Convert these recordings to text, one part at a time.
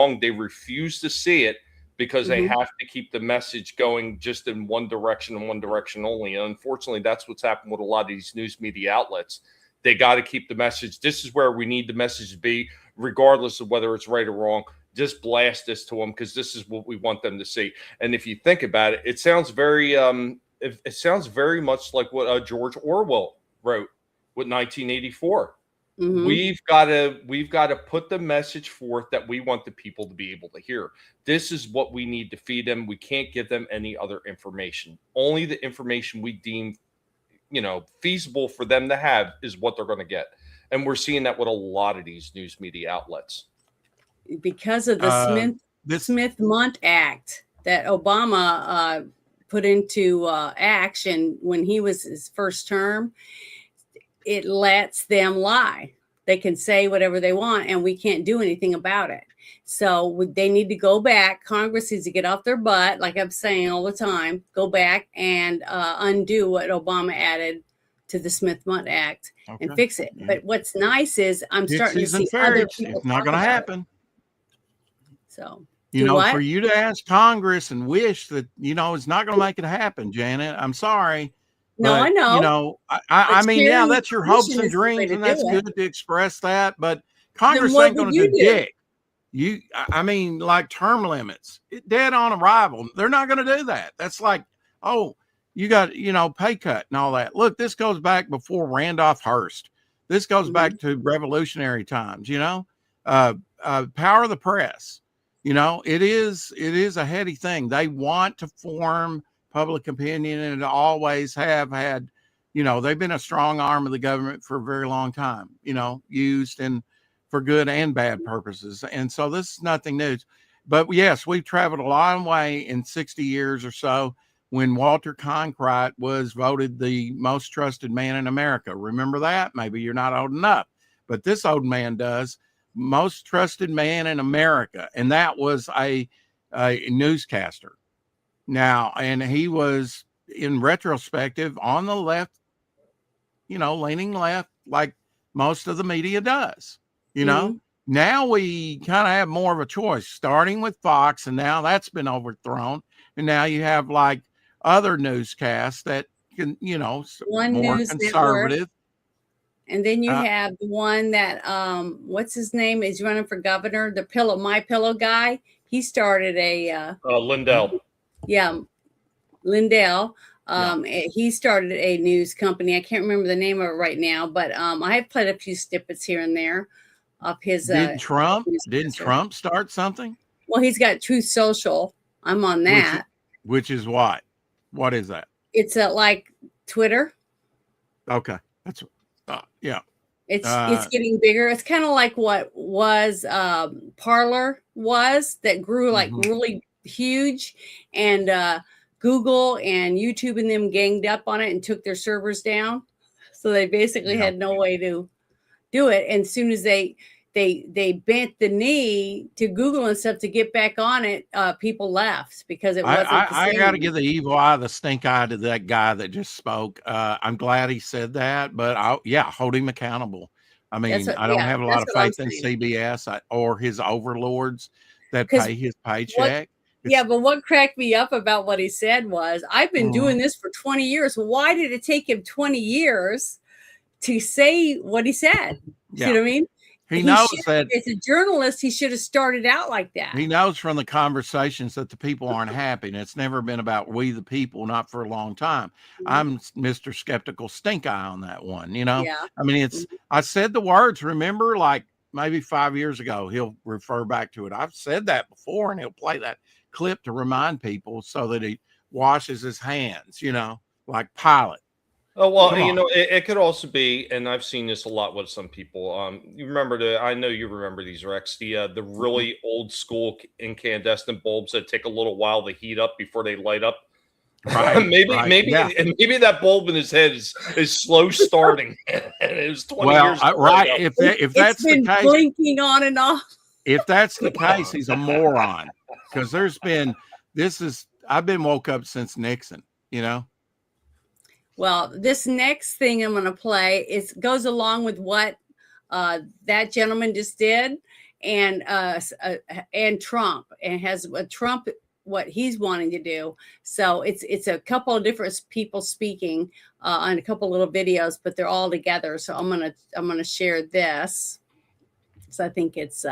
wrong. They refuse to see it because they Mm-hmm. have to keep the message going just in one direction and one direction only. And unfortunately, that's what's happened with a lot of these news media outlets. They got to keep the message. This is where we need the message to be, regardless of whether it's right or wrong. Just blast this to them because this is what we want them to see. And if you think about it, it sounds very it sounds very much like what George Orwell wrote with 1984. Mm-hmm. We've got to put the message forth that we want the people to be able to hear. This is what we need to feed them. We can't give them any other information. Only the information we deem, feasible for them to have is what they're going to get. And we're seeing that with a lot of these news media outlets. Because of the This Smith-Mundt Act that Obama put into action when he was his first term, it lets them lie. They can say whatever they want, and we can't do anything about it. So they need to go back. Congress needs to get off their butt, like I'm saying all the time, go back and undo what Obama added to the Smith-Mundt Act and fix it. Yeah. But what's nice is I'm starting to Pixies and see other fairies. people It's not talk going to about it. happen. So For you to ask Congress and wish that, it's not going to make it happen, Janet. I'm sorry. No, But, I know. I mean, yeah, sharing that's your hopes and information is the way dreams, to and that's do it. good to express that. But Congress what ain't going would to you do do? dick. I mean, like term limits, dead on arrival. They're not going to do that. That's like, oh, you got, pay cut and all that. Look, this goes back before Randolph Hearst. This goes back to revolutionary times, power of the press. It is a heady thing. They want to form public opinion, and always have had, they've been a strong arm of the government for a very long time, used in for good and bad purposes. And so this is nothing new. But yes, we've traveled a long way in 60 years or so when Walter Cronkite was voted the most trusted man in America. Remember that? Maybe you're not old enough, but this old man does. Most trusted man in America. And that was a newscaster. Now, and he was, in retrospective, on the left, leaning left, like most of the media does. Now we kind of have more of a choice, starting with Fox, and now that's been overthrown. And now you have like other newscasts that can, One more news conservative. network. And then you have the one that what's his name is running for governor, the My Pillow guy. He started a Lindell. Yeah, Lindell. He started a news company. I can't remember the name of it right now, but I have played a few snippets here and there of his. Didn't Trump start something? Well, he's got Truth Social. I'm on that. Which is what? What is that? It's like Twitter. Okay, that's yeah. It's getting bigger. It's kind of like what was Parler was, that grew like really huge, and Google and YouTube and them ganged up on it and took their servers down. So they basically had no way to do it. And as soon as they bent the knee to Google and stuff to get back on it, people left because it wasn't the same. I got to give the evil eye, the stink eye to that guy that just spoke. I'm glad he said that, but hold him accountable. I mean, I don't have a lot of faith in CBS or his overlords that pay his paycheck. But what cracked me up about what he said was, I've been doing this for 20 years. Why did it take him 20 years to say what he said? Yeah. You know what I mean? He knows that as a journalist, he should have started out like that. He knows from the conversations that the people aren't happy. And it's never been about we, the people, not for a long time. I'm Mr. Skeptical Stink Eye on that one, Yeah. I mean, I said the words, remember, like maybe 5 years ago, he'll refer back to it. I've said that before, and he'll play that clip to remind people so that he washes his hands, like Pilate. Oh, well, it could also be, and I've seen this a lot with some people. You remember I know you remember these, Rex, the really old school incandescent bulbs that take a little while to heat up before they light up. Right. maybe that bulb in his head is slow starting. And it was 20 years ago. Right. If that's the case, blinking on and off. If that's the case, he's a moron. Because I've been woke up since Nixon, Well, this next thing I'm going to play goes along with what that gentleman just did. and Trump, and has Trump what he's wanting to do. So it's a couple of different people speaking on a couple little videos, but they're all together. So I'm gonna share this. So I think it's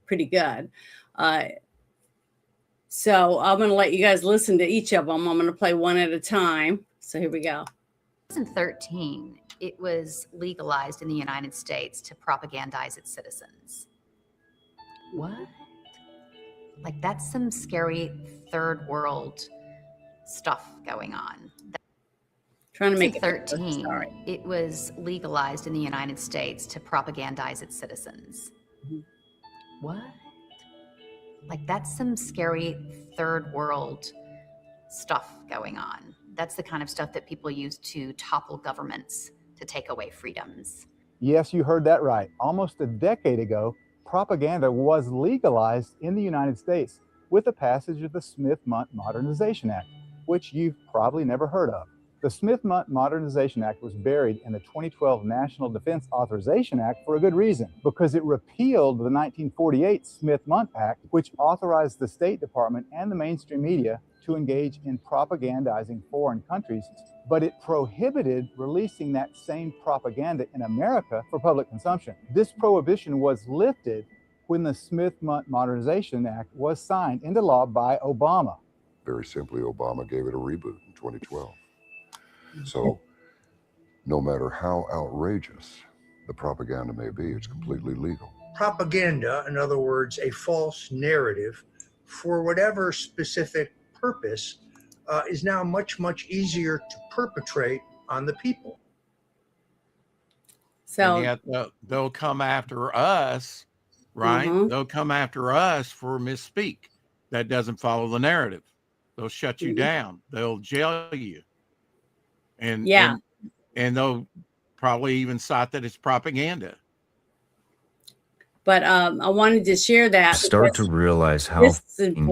pretty good. So I'm going to let you guys listen to each of them. I'm going to play one at a time. So here we go. 2013, it was legalized in the United States to propagandize its citizens. What? Like, that's some scary third world stuff going on. Trying to make it 13, it was legalized in the United States to propagandize its citizens. What? Like, that's some scary third world stuff going on. That's the kind of stuff that people use to topple governments to take away freedoms. Yes, you heard that right. Almost a decade ago, propaganda was legalized in the United States with the passage of the Smith-Mundt Modernization Act, which you've probably never heard of. The Smith-Mundt Modernization Act was buried in the 2012 National Defense Authorization Act for a good reason, because it repealed the 1948 Smith-Mundt Act, which authorized the State Department and the mainstream media to engage in propagandizing foreign countries, but it prohibited releasing that same propaganda in America for public consumption. This prohibition was lifted when the Smith-Mundt Modernization Act was signed into law by Obama. Very simply, Obama gave it a reboot in 2012. So no matter how outrageous the propaganda may be, it's completely legal. Propaganda, in other words, a false narrative for whatever specific purpose, is now much, much easier to perpetrate on the people. So and yet they'll come after us, right? They'll come after us for misspeak. That doesn't follow the narrative. They'll shut you down. They'll jail you. And they'll probably even cite that it's propaganda. But I wanted to share that. Start to realize how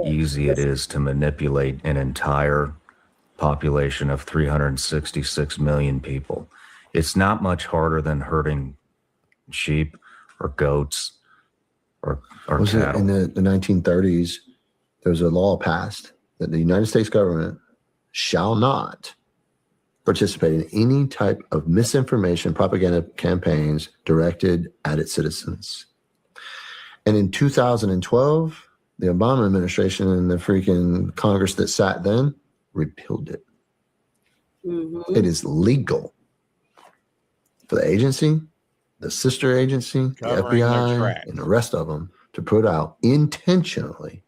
easy it is to manipulate an entire population of 366 million people. It's not much harder than herding sheep or goats or cattle. In the 1930s, there was a law passed that the United States government shall not participate in any type of misinformation propaganda campaigns directed at its citizens. And in 2012, the Obama administration and the freaking Congress that sat then repealed it. It is legal for the agency, the sister agency, the FBI, and the rest of them to put out intentionally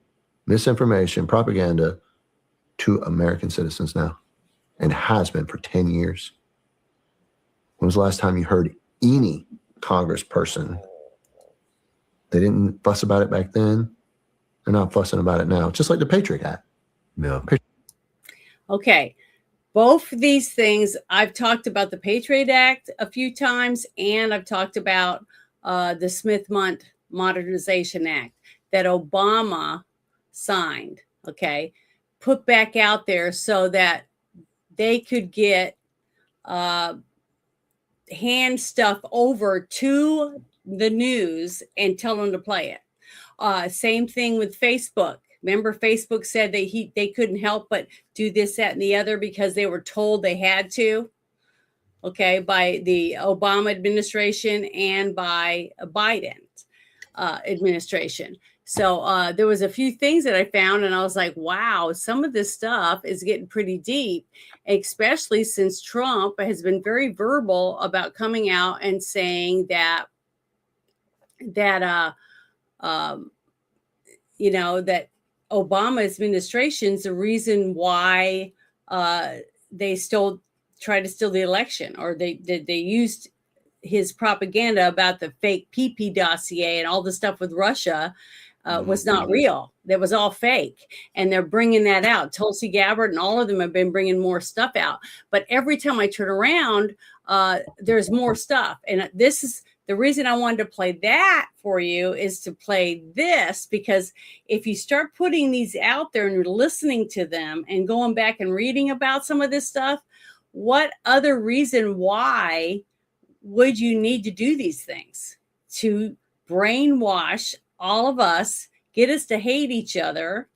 misinformation, propaganda to American citizens now, and has been for 10 years. When was the last time you heard any congressperson? They didn't fuss about it back then. They're not fussing about it now, just like the Patriot Act. Yeah. Okay. Both of these things, I've talked about the Patriot Act a few times, and I've talked about the Smith-Mundt Modernization Act that Obama signed, okay, put back out there so that they could get hand stuff over to the news and tell them to play it. Same thing with Facebook. Remember, Facebook said that they couldn't help but do this, that, and the other because they were told they had to, okay, by the Obama administration and by Biden administration. So there was a few things that I found, and I was like, wow, some of this stuff is getting pretty deep, especially since Trump has been very verbal about coming out and saying that that Obama administration's the reason why they tried to steal the election, or they used his propaganda about the fake PP dossier and all the stuff with Russia was not real. That was all fake. And they're bringing that out. Tulsi Gabbard and all of them have been bringing more stuff out. But every time I turn around, there's more stuff. And this is the reason I wanted to play that for you, is to play this, because if you start putting these out there and you're listening to them and going back and reading about some of this stuff, what other reason why would you need to do these things? To brainwash all of us, get us to hate each other,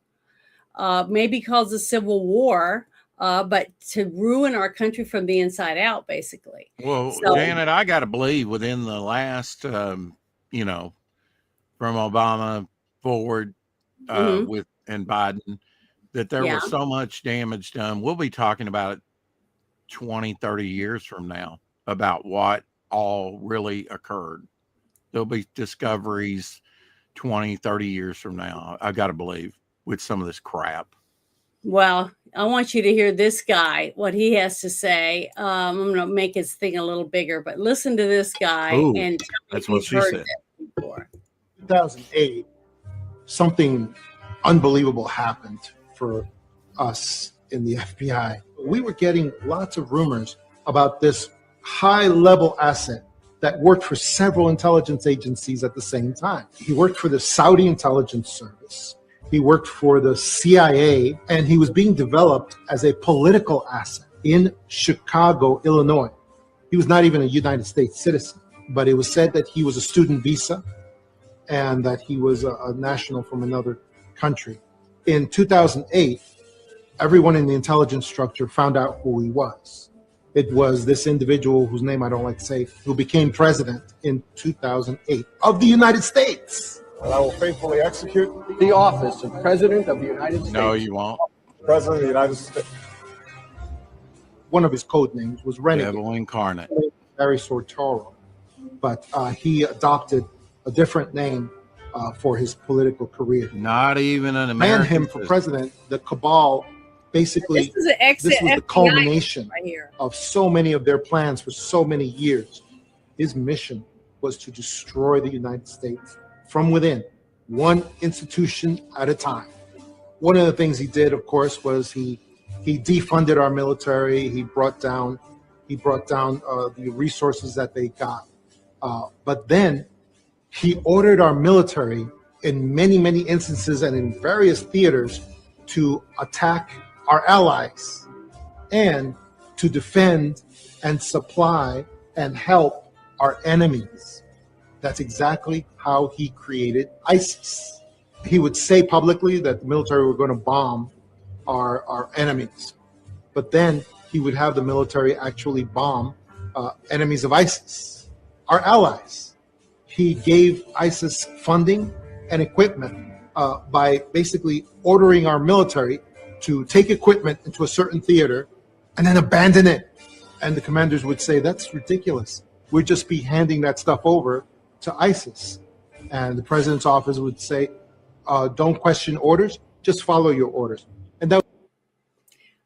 maybe cause a civil war, but to ruin our country from the inside out, basically. Well, So- Janet, I got to believe within the last, you know, from Obama forward with and Biden, that there Yeah. was so much damage done. We'll be talking about it 20, 30 years from now about what all really occurred. There'll be discoveries 20, 30 years from now. I got to believe with some of this crap. Well, I want you to hear this guy, what he has to say. I'm going to make his thing a little bigger, but listen to this guy Ooh, and tell me that's if what you've she heard said. this before. 2008, something unbelievable happened for us in the FBI. We were getting lots of rumors about this high-level asset that worked for several intelligence agencies at the same time. He worked for the Saudi intelligence service. He worked for the CIA, and he was being developed as a political asset in Chicago, Illinois. He was not even a United States citizen, but it was said that he was a student visa and that he was a national from another country. In 2008, everyone in the intelligence structure found out who he was. It was this individual whose name I don't like to say, who became president in 2008 of the United States. And I will faithfully execute the office of President of the United States. No, you won't. President of the United States. One of his code names was Renegade. Devil incarnate. Barry Sortoro, but he adopted a different name for his political career. Not even an Ran American him for citizen. president. The cabal basically, This is an exit this was the FBI culmination right here. of so many of their plans for so many years. His mission was to destroy the United States from within, one institution at a time. One of the things he did, of course, was he defunded our military. He brought down the resources that they got. But then he ordered our military in many, many instances and in various theaters to attack our allies and to defend and supply and help our enemies. That's exactly how he created ISIS. He would say publicly that the military were going to bomb our enemies, but then he would have the military actually bomb enemies of ISIS, our allies. He gave ISIS funding and equipment by basically ordering our military to take equipment into a certain theater and then abandon it. And the commanders would say, that's ridiculous. We'd just be handing that stuff over to ISIS. And the president's office would say, don't question orders, just follow your orders. And that.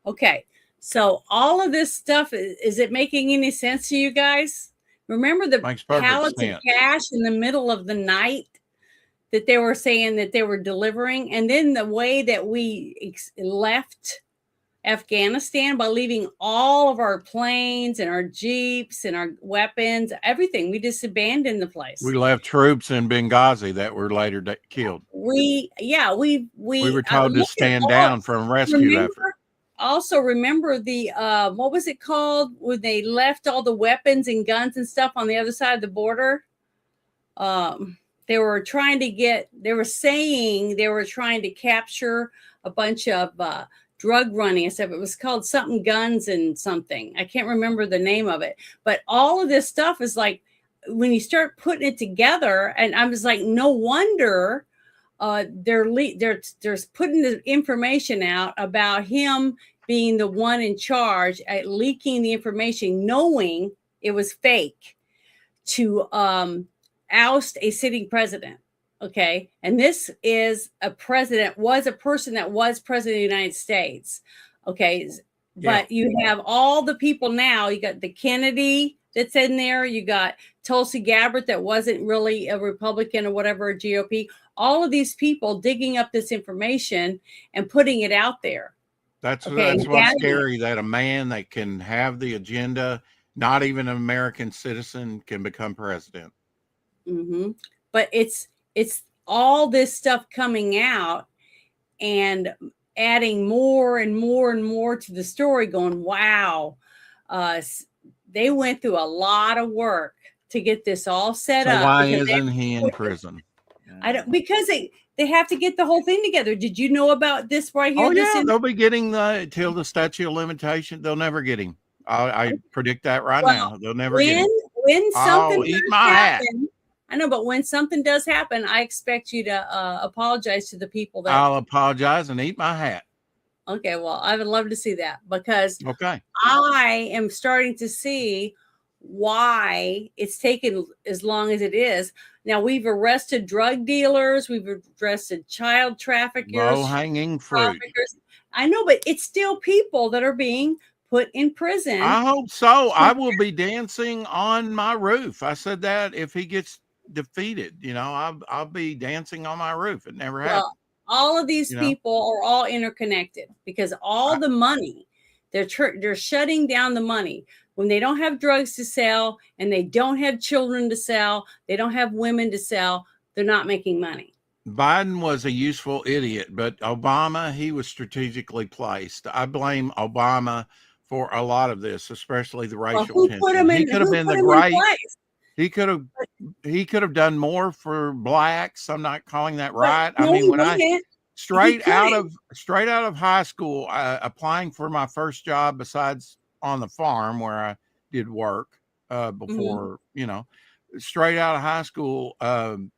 Okay, so all of this stuff, is it making any sense to you guys? Remember the Makes perfect pallets sense. of cash in the middle of the night that they were saying that they were delivering? And then the way that we left Afghanistan by leaving all of our planes and our Jeeps and our weapons, everything. We just abandoned the place. We left troops in Benghazi that were later killed. We We were told to look at stand all- down from rescue effort. Also remember the what was it called when they left all the weapons and guns and stuff on the other side of the border? They were saying they were trying to capture a bunch of drug running and stuff. It was called something guns and something. I can't remember the name of it. But all of this stuff is like when you start putting it together, and I was like, no wonder they're putting the information out about him being the one in charge at leaking the information, knowing it was fake, to oust a sitting president. Okay. And this is was a person that was president of the United States. Okay. But you have all the people now. You got the Kennedy that's in there. You got Tulsi Gabbard that wasn't really a Republican or whatever, a GOP. All of these people digging up this information and putting it out there. That's Okay, what's scary, that a man that can have the agenda, not even an American citizen, can become president. Mm-hmm. But it's all this stuff coming out and adding more and more and more to the story, going, wow, they went through a lot of work to get this all set So up. why isn't he in prison? I don't, because they have to get the whole thing together. Did you know about this right here? Oh yeah, they'll be getting till the statute of limitation. They'll never get him. I predict that right now. They'll never get him. When something I'll eat does my hat. happen, I know, but when something does happen, I expect you to apologize to the people that. I'll apologize and eat my hat. Okay, well, I would love to see that, because Okay, I am starting to see why it's taken as long as it is. Now, we've arrested drug dealers, we've arrested child traffickers, low hanging fruit. I know, but it's still people that are being put in prison. I hope so. I will be dancing on my roof. I said that if he gets defeated, I'll be dancing on my roof. It never happened. Well, all of these people are all interconnected, because all the money, they're shutting down the money. When they don't have drugs to sell and they don't have children to sell, they don't have women to sell, they're not making money. Biden was a useful idiot, but Obama, he was strategically placed. I blame Obama for a lot of this, especially the racial tension. He could have been the great. He could have done more for blacks. I'm not calling that right. No, I mean, when I straight out of high school, applying for my first job besides on the farm where I did work before, straight out of high school, when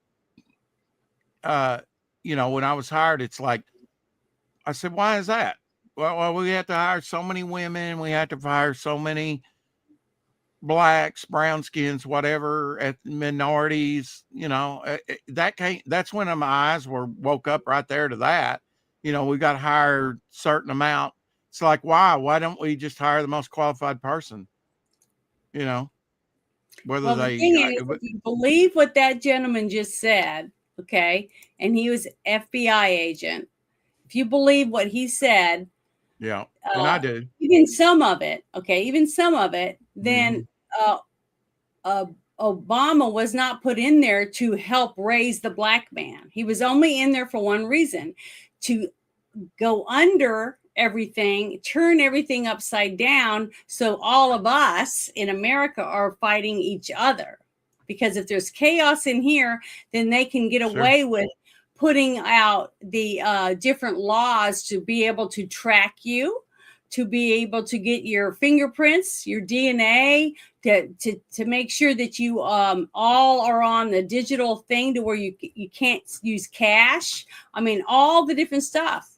I was hired, it's like, I said, why is that? Well, we have to hire so many women. We have to hire so many blacks, brown skins, whatever, minorities, that's when my eyes woke up right there to that. We got to hire a certain amount. It's like, why don't we just hire the most qualified person? Whether the thing is, if you believe what that gentleman just said, okay, and he was FBI agent, if you believe what he said, and I do, even some of it, then Obama was not put in there to help raise the black man. He was only in there for one reason: to go under everything, turn everything upside down, so all of us in America are fighting each other. Because if there's chaos in here, then they can get away with putting out the different laws to be able to track you, to be able to get your fingerprints, your DNA, to make sure that you all are on the digital thing to where you can't use cash. I mean, all the different stuff.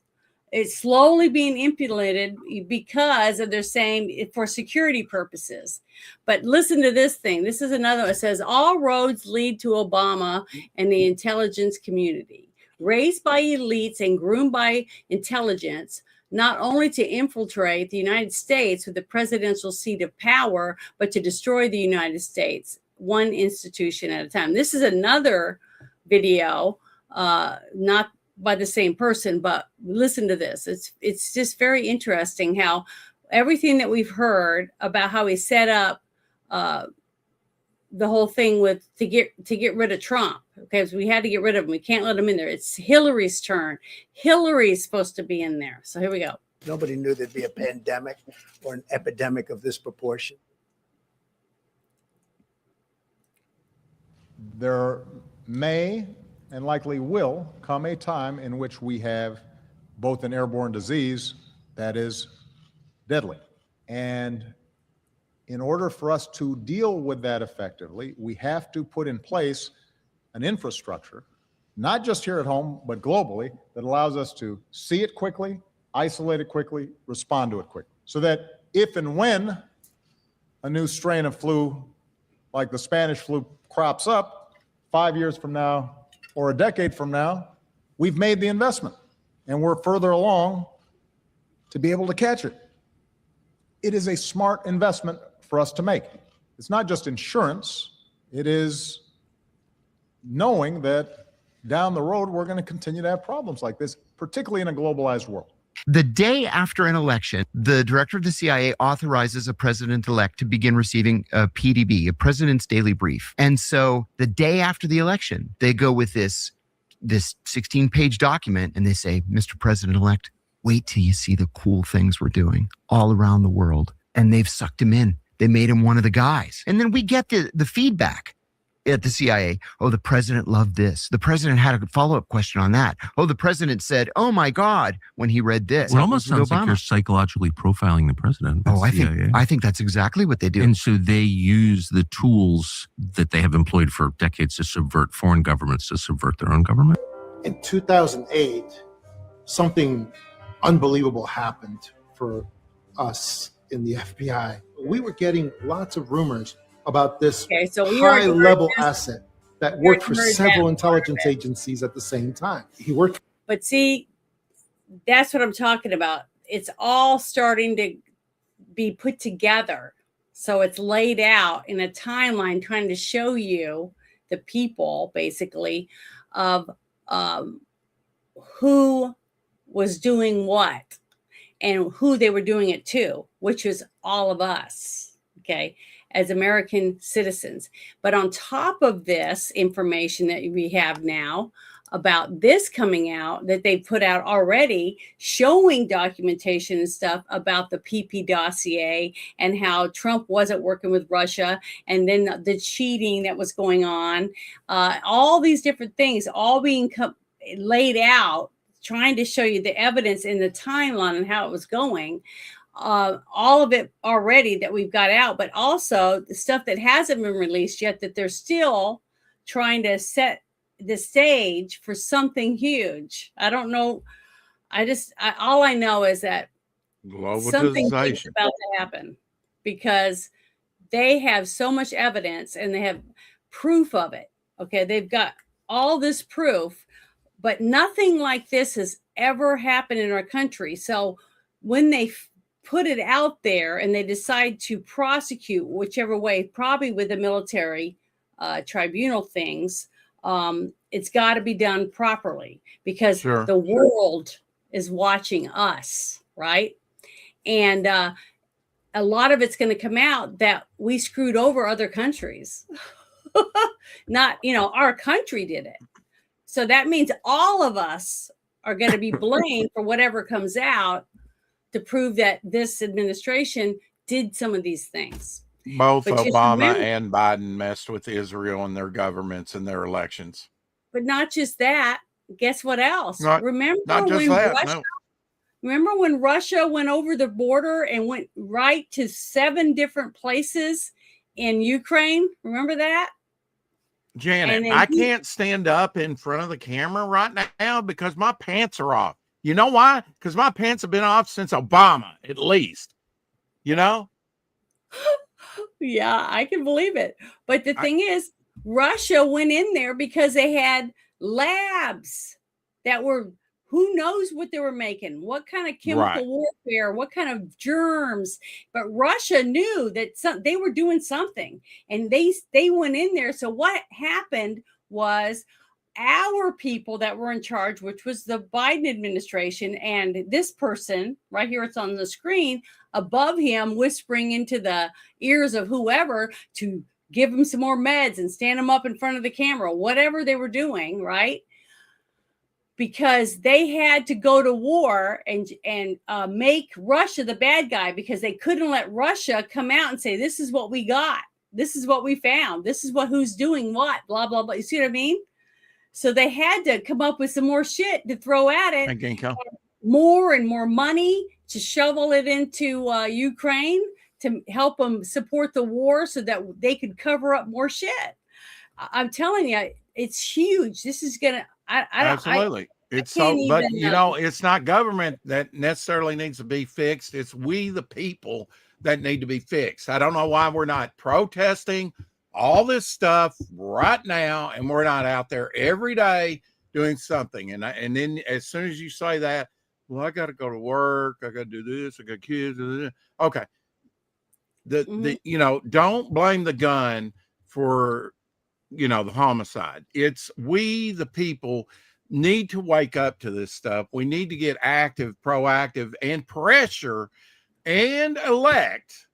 It's slowly being implemented because of they're saying for security purposes. But listen to this thing. This is another one. It says, all roads lead to Obama and the intelligence community. Raised by elites and groomed by intelligence, not only to infiltrate the United States with the presidential seat of power, but to destroy the United States, one institution at a time. This is another video, not by the same person, but listen to this. It's just very interesting how everything that we've heard about how he set up the whole thing to get rid of Trump. Okay, so we had to get rid of him. We can't let him in there. It's Hillary's turn. Hillary's supposed to be in there. So here we go. Nobody knew there'd be a pandemic or an epidemic of this proportion. There may and likely will come a time in which we have both an airborne disease that is deadly. And in order for us to deal with that effectively, we have to put in place an infrastructure, not just here at home, but globally, that allows us to see it quickly, isolate it quickly, respond to it quickly. So that if and when a new strain of flu, like the Spanish flu, crops up 5 years from now, or a decade from now, we've made the investment and we're further along to be able to catch it. It is a smart investment for us to make. It's not just insurance, it is knowing that down the road, we're going to continue to have problems like this, particularly in a globalized world. The day after an election, the director of the CIA authorizes a president-elect to begin receiving a PDB, a president's daily brief. And so the day after the election, they go with this 16-page document and they say, Mr. President-elect, wait till you see the cool things we're doing all around the world. And they've sucked him in. They made him one of the guys. And then we get the feedback. at the CIA. Oh, the president loved this. The president had a follow-up question on that. Oh, the president said, "Oh my God," when he read this. Well, it almost sounds like you're psychologically profiling the president. Oh, I think that's exactly what they do. And so they use the tools that they have employed for decades to subvert foreign governments to subvert their own government. In 2008, something unbelievable happened for us in the FBI. We were getting lots of rumors about this high-level asset that worked for several intelligence agencies at the same time. He worked. But see, that's what I'm talking about. It's all starting to be put together. So it's laid out in a timeline trying to show you the people, basically, of who was doing what and who they were doing it to, which was all of us, okay, as American citizens. But on top of this information that we have now about this coming out, that they put out already, showing documentation and stuff about the PP dossier and how Trump wasn't working with Russia, and then the cheating that was going on, all these different things, all being laid out, trying to show you the evidence in the timeline and how it was going. All of it already that we've got out, but also the stuff that hasn't been released yet, that they're still trying to set the stage for something huge. I don't know. All I know is that something is about to happen, because they have so much evidence and they have proof of it. Okay. They've got all this proof, but nothing like this has ever happened in our country. So when they put it out there and they decide to prosecute whichever way, probably with the military tribunal things, it's got to be done properly, because the world is watching us, right? And a lot of it's going to come out that we screwed over other countries. Not, our country did it. So that means all of us are going to be blamed for whatever comes out, to prove that this administration did some of these things. Both Obama and Biden messed with Israel and their governments and their elections. But not just that. Guess what else? Remember when Russia went over the border and went right to 7 different places in Ukraine? Remember that? Janet, I can't stand up in front of the camera right now because my pants are off. You know why? Because my pants have been off since Obama, at least. Yeah, I can believe it. But the thing is, Russia went in there because they had labs that were, who knows what they were making, what kind of chemical warfare, what kind of germs. But Russia knew that they were doing something, and they went in there. So what happened was, our people that were in charge, which was the Biden administration, and this person right here, it's on the screen above him, whispering into the ears of whoever to give him some more meds and stand him up in front of the camera, whatever they were doing, right? Because they had to go to war and make Russia the bad guy, because they couldn't let Russia come out and say, this is what we got, this is what we found, this is who's doing what, blah, blah, blah. You see what I mean? So they had to come up with some more shit to throw at it, more and more money to shovel it into Ukraine to help them support the war so that they could cover up more shit. I'm telling you, it's huge. This is going to, absolutely. It's not government that necessarily needs to be fixed. It's we, the people, that need to be fixed. I don't know why we're not protesting all this stuff right now, and we're not out there every day doing something. And then as soon as you say that, well, I got to go to work, I got to do this, I got kids. Okay. Don't blame the gun for, the homicide. It's we, the people, need to wake up to this stuff. We need to get active, proactive, and pressure and elect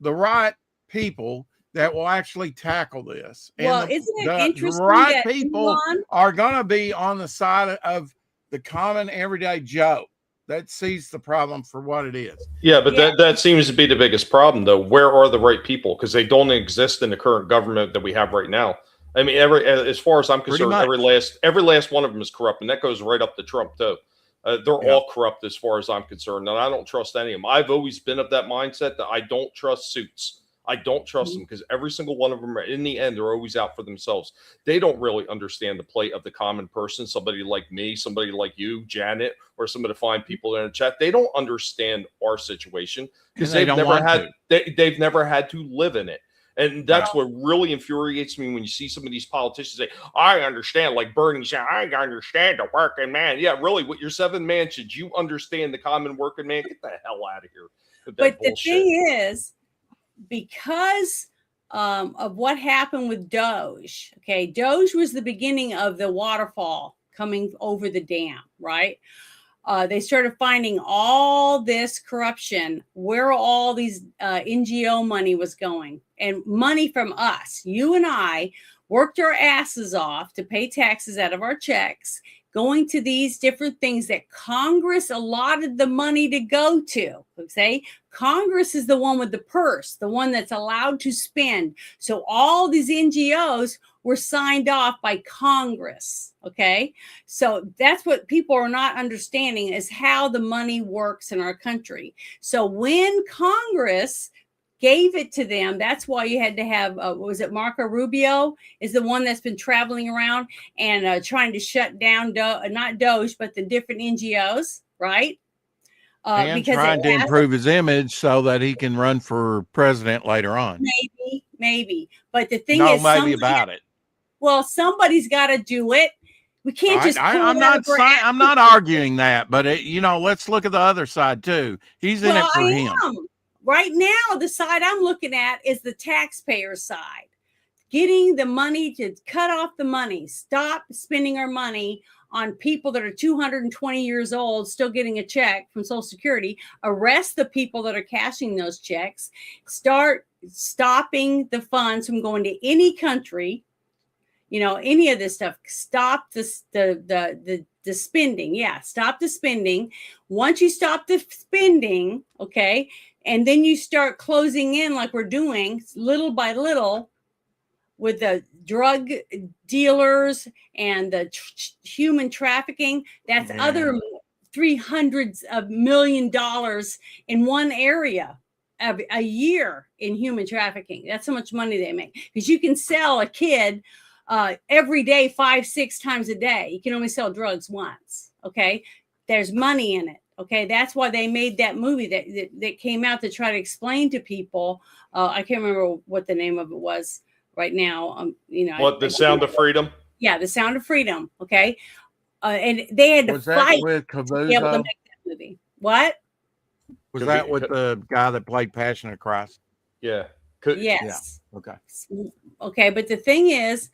the right people that will actually tackle this. Well, and isn't it interesting the right that people are going to be on the side of the common everyday Joe that sees the problem for what it is. Yeah, but that seems to be the biggest problem, though. Where are the right people? Because they don't exist in the current government that we have right now. I mean, as far as I'm Pretty concerned, much. every last one of them is corrupt, and that goes right up to Trump too. They're all corrupt as far as I'm concerned, and I don't trust any of them. I've always been of that mindset that I don't trust suits. I don't trust them because every single one of them, in the end, they're always out for themselves. They don't really understand the plight of the common person. Somebody like me, somebody like you, Janet, or some of the fine people in the chat. They don't understand our situation because they've never had to live in it. And that's what really infuriates me when you see some of these politicians say, I understand, like Bernie said, I understand the working man. Yeah, really, with your 7 mansions, you understand the common working man? Get the hell out of here. But the thing is, because of what happened with Doge, okay, Doge was the beginning of the waterfall coming over the dam, right? They started finding all this corruption, where all these NGO money was going, and money from us. You and I worked our asses off to pay taxes out of our checks, going to these different things that Congress allotted the money to go to. Okay, Congress is the one with the purse, the one that's allowed to spend. So all these NGOs were signed off by Congress. Okay, so that's what people are not understanding, is how the money works in our country. So when Congress gave it to them, that's why you had to have, was it Marco Rubio is the one that's been traveling around and trying to shut down, not Doge, but the different NGOs, right? And trying to improve his image so that he can run for president later on. Maybe. But the thing is, maybe about it. Well, somebody's got to do it. We can't just. I'm not arguing that, but let's look at the other side too. He's in it for him. Right now, the side I'm looking at is the taxpayer side. Getting the money to cut off the money, stop spending our money on people that are 220 years old, still getting a check from Social Security, arrest the people that are cashing those checks, start stopping the funds from going to any country, any of this stuff. Stop the spending. Yeah, stop the spending. Once you stop the spending, okay, and then you start closing in like we're doing little by little with the drug dealers and the human trafficking. That's other $300 million in one area a year in human trafficking. That's how much money they make, because you can sell a kid every day, 5-6 times a day. You can only sell drugs once. Okay, there's money in it. Okay, that's why they made that movie that came out to try to explain to people. I can't remember what the name of it was right now. The Sound of Freedom. Yeah, The Sound of Freedom. Okay, and they had to fight with to be able to make that movie. What was that with the guy that played Passionate Christ? Yeah. Yes. Yeah. Okay. Okay, but the thing is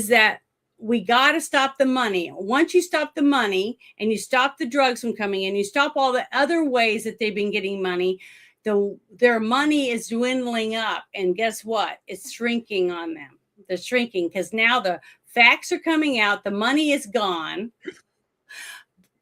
that we got to stop the money. Once you stop the money and you stop the drugs from coming in, you stop all the other ways that they've been getting money, their money is dwindling up. And guess what? It's shrinking on them. They're shrinking because now the facts are coming out. The money is gone.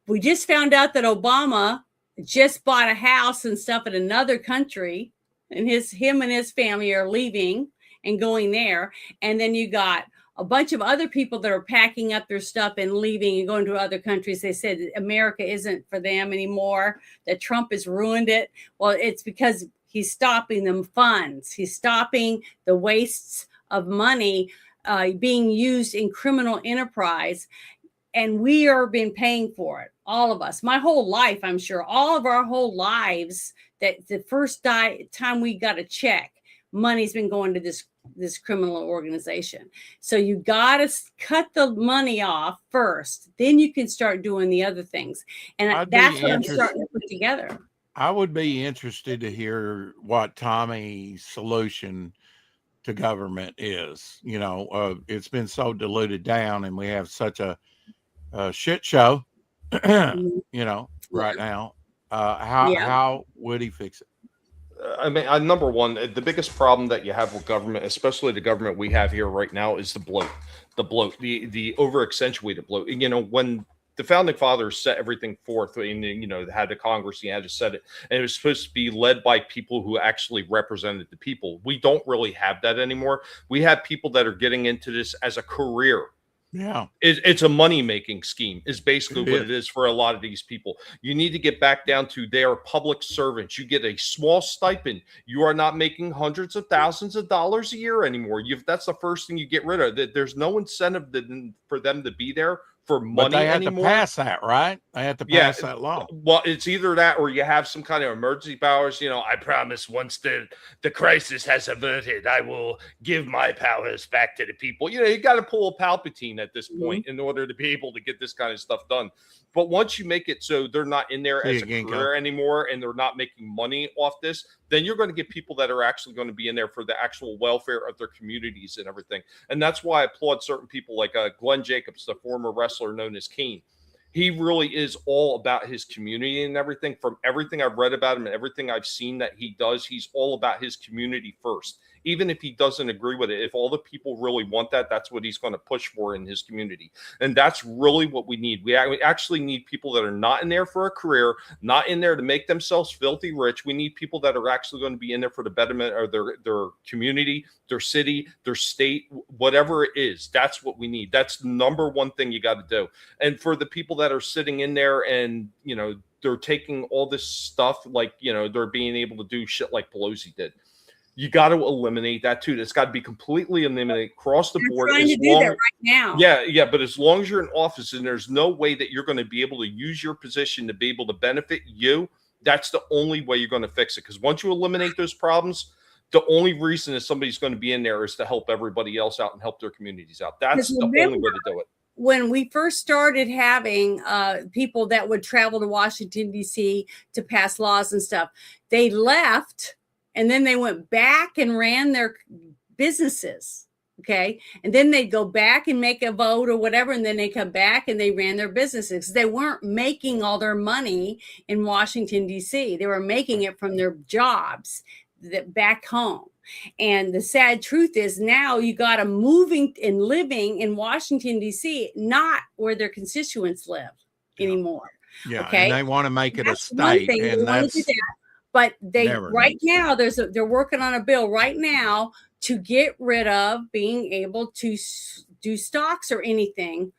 We just found out that Obama just bought a house and stuff in another country, and him and his family are leaving and going there. And then you got a bunch of other people that are packing up their stuff and leaving and going to other countries. They said America isn't for them anymore, that Trump has ruined it. Well, it's because he's stopping them funds. He's stopping the wastes of money being used in criminal enterprise. And we are being paying for it, all of us. My whole life, I'm sure, all of our whole lives, that the first time we got a check, money's been going to this criminal organization. So you got to cut the money off first, then you can start doing the other things. And that's what I'm starting to put together. I would be interested to hear what Tommy's solution to government is. It's been so diluted down, and we have such a shit show, right now. How would he fix it? I mean, number one, the biggest problem that you have with government, especially the government we have here right now, is the bloat, the over accentuated bloat. When The founding fathers set everything forth, and had the Congress, you had to set it, and it was supposed to be led by people who actually represented the people. We don't really have that anymore. We have people that are getting into this as a career. Yeah, it's a money-making scheme is basically what it is for a lot of these people. You need to get back down to they are public servants. You get a small stipend. You are not making hundreds of thousands of dollars a year anymore. That's the first thing you get rid of. There's no incentive for them to be there for money but they have anymore. to pass that, right? They have to pass that law. Well, it's either that or you have some kind of emergency powers. I promise once the crisis has averted, I will give my powers back to the people. You got to pull a Palpatine at this point in order to be able to get this kind of stuff done. But once you make it so they're not in there as a career anymore and they're not making money off this, then you're going to get people that are actually going to be in there for the actual welfare of their communities and everything. And that's why I applaud certain people like Glenn Jacobs, the former wrestler known as Kane. He really is all about his community and everything. From everything I've read about him and everything I've seen that he does, he's all about his community first. Even if he doesn't agree with it, if all the people really want that, that's what he's going to push for in his community. And that's really what we need. We actually need people that are not in there for a career, not in there to make themselves filthy rich. We need people that are actually going to be in there for the betterment of their community, their city, their state, whatever it is. That's what we need. That's the number one thing you got to do. And for the people that are sitting in there and, they're taking all this stuff, like, they're being able to do shit like Pelosi did. You got to eliminate that too. It's got to be completely eliminated across the board. Trying to do that right now. Yeah. But as long as you're in office and there's no way that you're going to be able to use your position to be able to benefit you, that's the only way you're going to fix it. Because once you eliminate those problems, the only reason that somebody's going to be in there is to help everybody else out and help their communities out. That's the only way to do it. When we first started having people that would travel to Washington, D.C. to pass laws and stuff, they left. And then they went back and ran their businesses. Okay. And then they'd go back and make a vote or whatever. And then they come back and they ran their businesses. They weren't making all their money in Washington, D.C. They were making it from their jobs back home. And the sad truth is now you got them moving and living in Washington, D.C., not where their constituents live anymore. Yeah. Okay. And they want to make it a state. And that's but now they're working on a bill right now to get rid of being able to do stocks or anything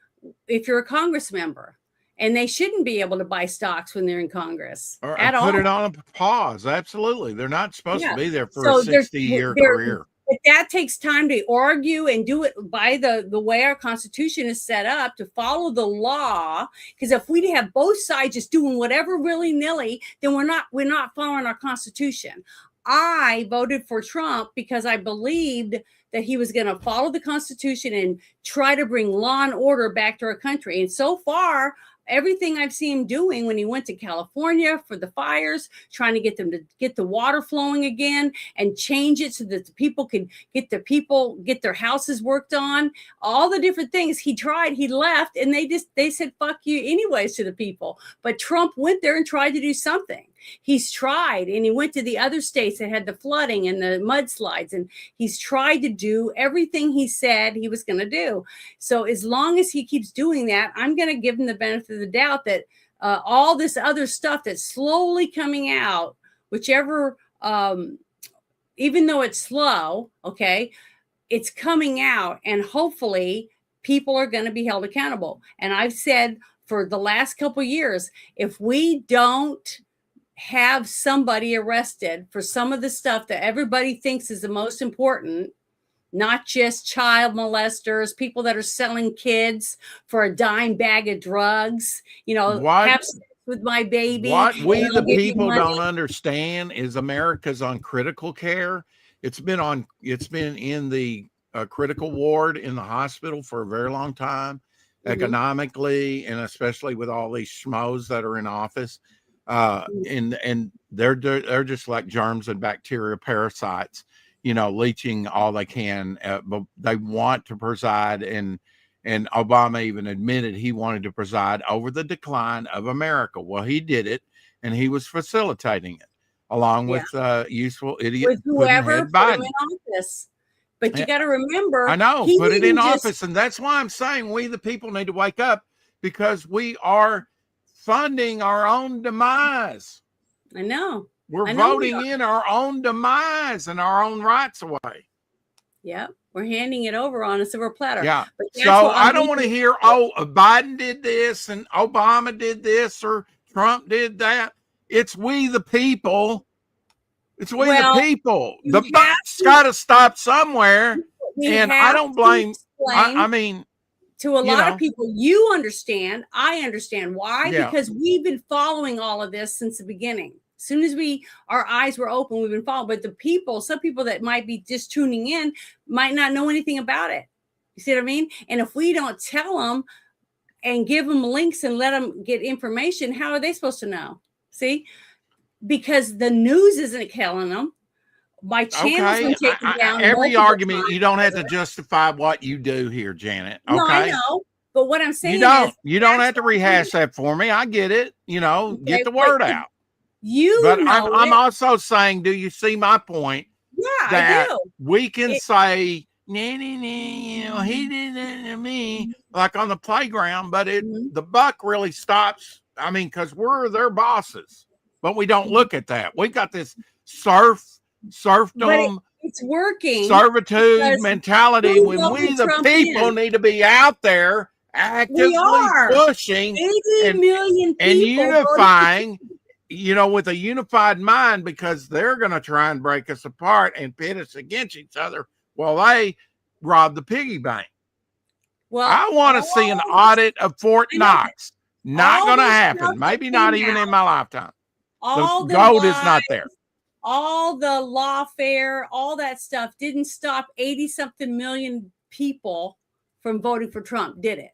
if you're a Congress member. And they shouldn't be able to buy stocks when they're in Congress at all. Put it on a pause. Absolutely. They're not supposed to be there for a 60-year career. But that takes time to argue and do it by the way our Constitution is set up to follow the law. Because if we have both sides just doing whatever willy-nilly, then we're not following our Constitution. I voted for Trump because I believed that he was going to follow the Constitution and try to bring law and order back to our country. And so far, everything I've seen him doing when he went to California for the fires, trying to get them to get the water flowing again and change it so that the people can get their houses worked on, all the different things he tried, he left, and they said, fuck you anyways to the people. But Trump went there and tried to do something. He's tried, and he went to the other states that had the flooding and the mudslides, and he's tried to do everything he said he was going to do. So as long as he keeps doing that, I'm going to give him the benefit of the doubt that all this other stuff that's slowly coming out, whichever, even though it's slow, okay, it's coming out, and hopefully people are going to be held accountable. And I've said for the last couple of years, if we don't have somebody arrested for some of the stuff that everybody thinks is the most important, not just child molesters, people that are selling kids for a dime bag of drugs, have sex with my baby. What we the people don't understand is America's on critical care. It's been in the critical ward in the hospital for a very long time, economically, and especially with all these schmoes that are in office. And they're just like germs and bacteria, parasites, leeching all they can, but they want to preside, and Obama even admitted he wanted to preside over the decline of America. Well, he did it, and he was facilitating it along with useful idiot with whoever put him in office. But you got to remember, I know, put it in office, and that's why I'm saying we the people need to wake up. because we are funding our own demise. I know. We're I know voting in our own demise and our own rights away. Yeah, we're handing it over on a silver platter. Yeah. But that's So what I I'm don't want to thinking. hear, oh, Biden did this and Obama did this or Trump did that. It's we the people. It's we Well, the people. you The have buck's to- got to stop somewhere. We And I have don't to blame, explain I mean, to a you lot know. of people, you understand. I understand why, Yeah. because we've been following all of this since the beginning. As soon as our eyes were open, we've been following. But the people, some people that might be just tuning in, might not know anything about it. You see what I mean? And if we don't tell them and give them links and let them get information, how are they supposed to know? See, because the news isn't telling them. My channel's been taken down. Every multiple argument, times. you don't have to justify what you do here, Janet. Okay. No, I know. But what I'm saying You don't. is, You don't that's have to what I'm rehash saying. that for me. I get it. You know, Okay, get the but word out. You But know I'm it. also saying, do you see my point? Yeah, That I do. we can say, nah, nah, nah, you know, he did that to me, like on the playground, but the buck really stops. I mean, because we're their bosses, but we don't look at that. We've got this serfdom, It's working. servitude because mentality who when voted we the Trump people in? need to be out there actively We are. pushing 80 million and people voted for unifying, you know, with a unified mind, because they're going to try and break us apart and pit us against each other while they rob the piggy bank. Well, I want to see an audit of Fort I know that Knox. Not all going to this happen. stuff Maybe that not came even out, in my lifetime. all The the gold is not lies, there. all the lawfare, all that stuff didn't stop 80 something million people from voting for Trump, did it?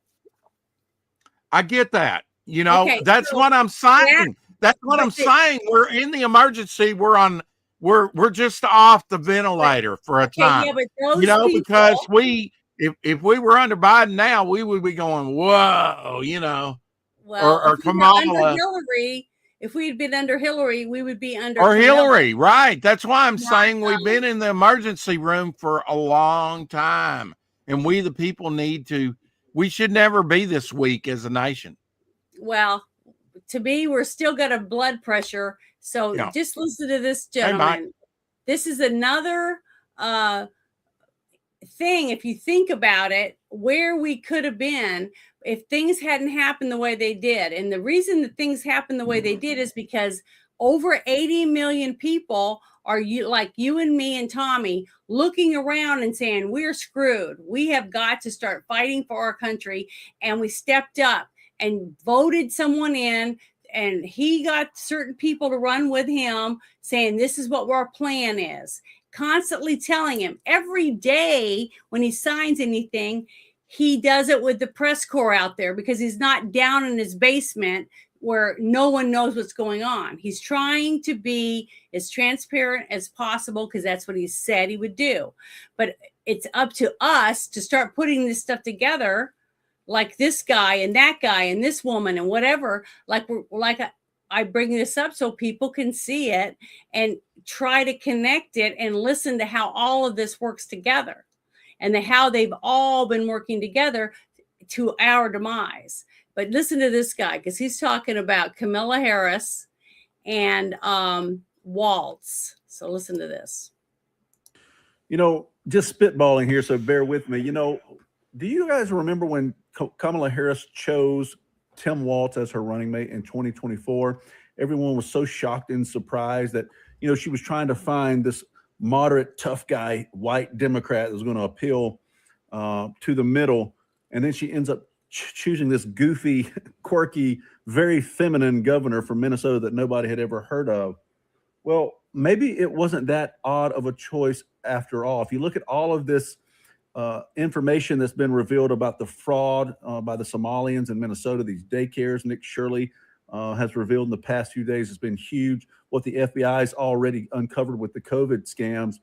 I get that. You know, Okay, that's so what I'm saying. That's what but I'm saying. We're in the emergency. We're just off the ventilator for a Okay, time. yeah, but those You know, people, because if we were under Biden now, we would be going, whoa, you know, well, or if we were under Kamala Hillary, if we had been under Hillary, we would be under or Kamala. Hillary, right? That's why I'm Not saying we've been in the emergency room for a long time, and we the people need to. We should never be this weak as a nation. Well, to me, we're still got a blood pressure. So Yeah. just listen to this Hey, Mike. gentleman. This is another thing, if you think about it, where we could have been if things hadn't happened the way they did. And the reason that things happened the way they did is because over 80 million people are like you and me and Tommy looking around and saying, we're screwed. We have got to start fighting for our country. And we stepped up and voted someone in, and he got certain people to run with him saying, this is what our plan is. Constantly telling him every day when he signs anything, he does it with the press corps out there because he's not down in his basement where no one knows what's going on. He's trying to be as transparent as possible because that's what he said he would do. But it's up to us to start putting this stuff together, like this guy and that guy and this woman and whatever. I bring this up so people can see it and try to connect it and listen to how all of this works together and how they've all been working together to our demise. But listen to this guy, because he's talking about Kamala Harris and Waltz. So listen to this. You know, just spitballing here, so bear with me. You know, do you guys remember when Kamala Harris chose Tim Walz as her running mate in 2024? Everyone was so shocked and surprised that, you know, she was trying to find this moderate, tough guy, white Democrat that was going to appeal to the middle. And then she ends up choosing this goofy, quirky, very feminine governor from Minnesota that nobody had ever heard of. Well, maybe it wasn't that odd of a choice after all. If you look at all of this information that's been revealed about the fraud by the Somalians in Minnesota, these daycares, Nick Shirley has revealed in the past few days has been huge. What the FBI has already uncovered with the COVID scams.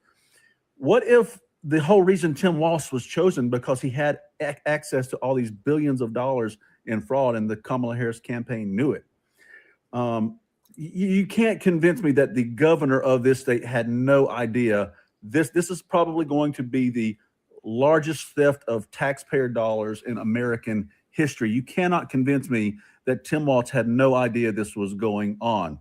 What if the whole reason Tim Walz was chosen because he had access to all these billions of dollars in fraud, and the Kamala Harris campaign knew it? You can't convince me that the governor of this state had no idea. This is probably going to be the largest theft of taxpayer dollars in American history. You cannot convince me that Tim Walz had no idea this was going on.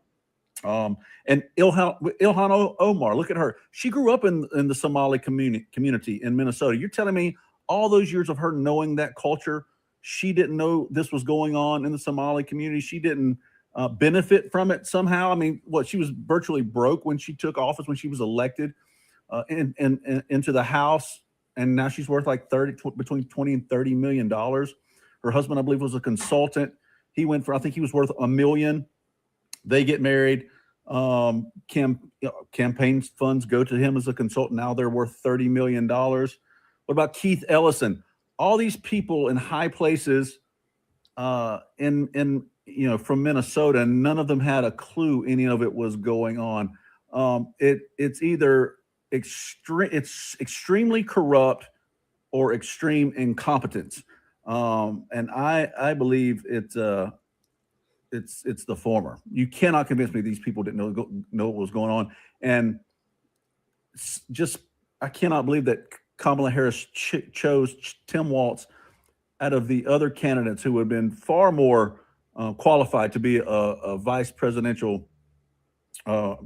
And Ilhan Omar, look at her. She grew up in the Somali community in Minnesota. You're telling me all those years of her knowing that culture, she didn't know this was going on in the Somali community? She didn't benefit from it somehow? I mean, she was virtually broke when she took office, when she was elected into the House, and now she's worth like between 20 and 30 million dollars. Her husband, I believe, was a consultant. He went for, I think he was worth $1 million. They get married. Campaign funds go to him as a consultant. Now they're worth $30 million. What about Keith Ellison? All these people in high places from Minnesota, none of them had a clue any of it was going on. It's either extremely corrupt or extreme incompetence. And I believe it's the former. You cannot convince me these people didn't know what was going on. And I cannot believe that Kamala Harris chose Tim Walz out of the other candidates who would have been far more qualified to be a vice presidential,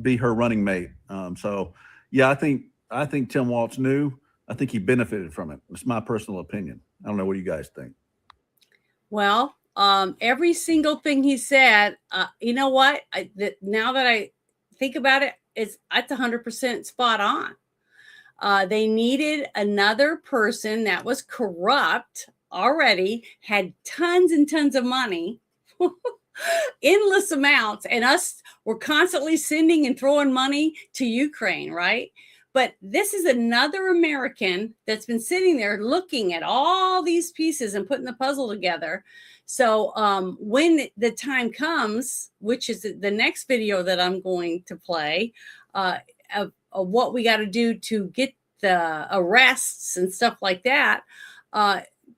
be her running mate. So yeah, I think Tim Walz knew. I think he benefited from it. It's my personal opinion. I don't know what you guys think. Well, every single thing he said, you know what? Now that I think about it, it's 100% spot on. They needed another person that was corrupt already, had tons and tons of money, endless amounts, and us were constantly sending and throwing money to Ukraine, right? But this is another American that's been sitting there looking at all these pieces and putting the puzzle together. So when the time comes, which is the next video that I'm going to play, of what we got to do to get the arrests and stuff like that,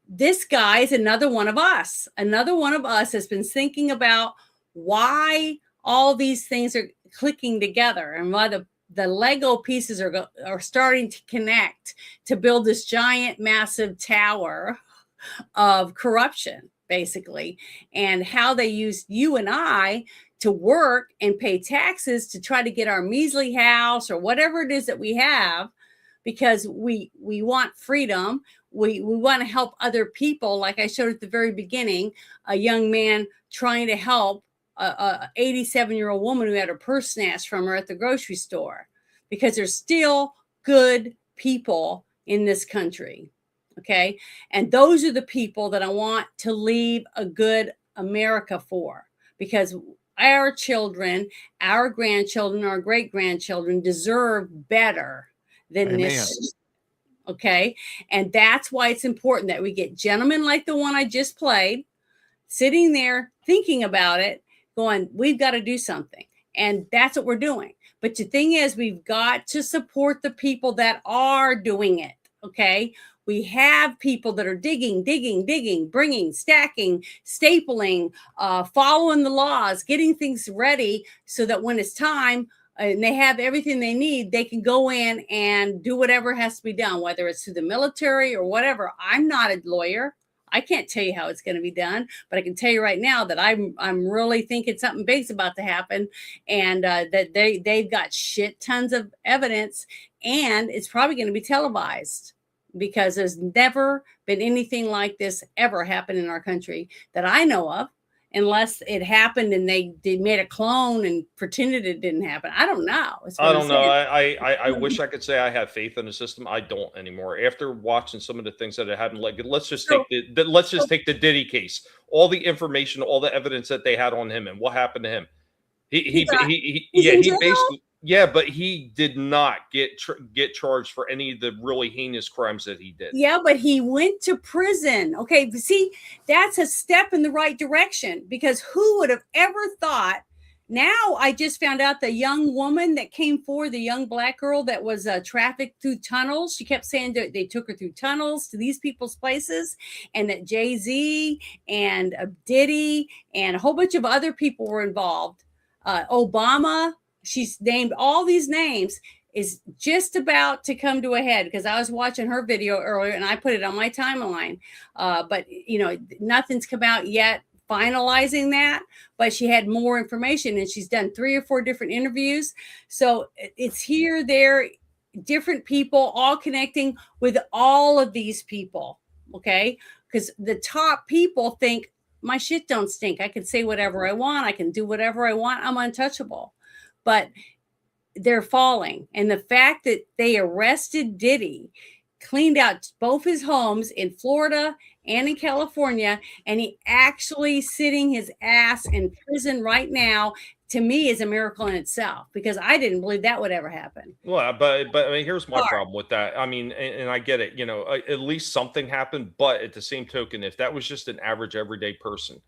this guy is another one of us. Another one of us has been thinking about why all these things are clicking together and why the Lego pieces are starting to connect to build this giant, massive tower of corruption, basically, and how they use you and I to work and pay taxes to try to get our measly house or whatever it is that we have, because we want freedom. We want to help other people. Like I showed at the very beginning, a young man trying to help a 87-year-old woman who had her purse snatched from her at the grocery store, because there's still good people in this country. Okay. And those are the people that I want to leave a good America for, because our children, our grandchildren, our great-grandchildren deserve better than Amen. This. Okay. And that's why it's important that we get gentlemen like the one I just played, sitting there thinking about it, going, we've got to do something. And that's what we're doing. But the thing is, we've got to support the people that are doing it. Okay. We have people that are digging, bringing, stacking, stapling, following the laws, getting things ready so that when it's time and they have everything they need, they can go in and do whatever has to be done, whether it's through the military or whatever. I'm not a lawyer. I can't tell you how it's going to be done, but I can tell you right now that I'm really thinking something big's about to happen, and that they've got shit tons of evidence, and it's probably going to be televised, because there's never been anything like this ever happen in our country that I know of, unless it happened and they made a clone and pretended it didn't happen. I don't know. I don't know. I wish I could say I have faith in the system. I don't anymore. After watching some of the things that have happened, like let's just take the Diddy case. All the information, all the evidence that they had on him, and what happened to him. He basically. Yeah, but he did not get charged for any of the really heinous crimes that he did. Yeah, but he went to prison. Okay, see, that's a step in the right direction, because who would have ever thought? Now I just found out the young woman that came forward, the young black girl that was trafficked through tunnels. She kept saying that they took her through tunnels to these people's places, and that Jay-Z and Diddy and a whole bunch of other people were involved. Obama. She's named all these names, is just about to come to a head, because I was watching her video earlier and I put it on my timeline. But nothing's come out yet finalizing that, but she had more information, and she's done 3 or 4 different interviews. So it's here, there, different people all connecting with all of these people. Okay. Because the top people think my shit don't stink. I can say whatever I want. I can do whatever I want. I'm untouchable. But they're falling. And the fact that they arrested Diddy, cleaned out both his homes in Florida and in California, and he actually sitting his ass in prison right now, to me is a miracle in itself, because I didn't believe that would ever happen. Well, but I mean, here's my problem with that. I mean, and I get it, at least something happened, but at the same token, if that was just an average everyday person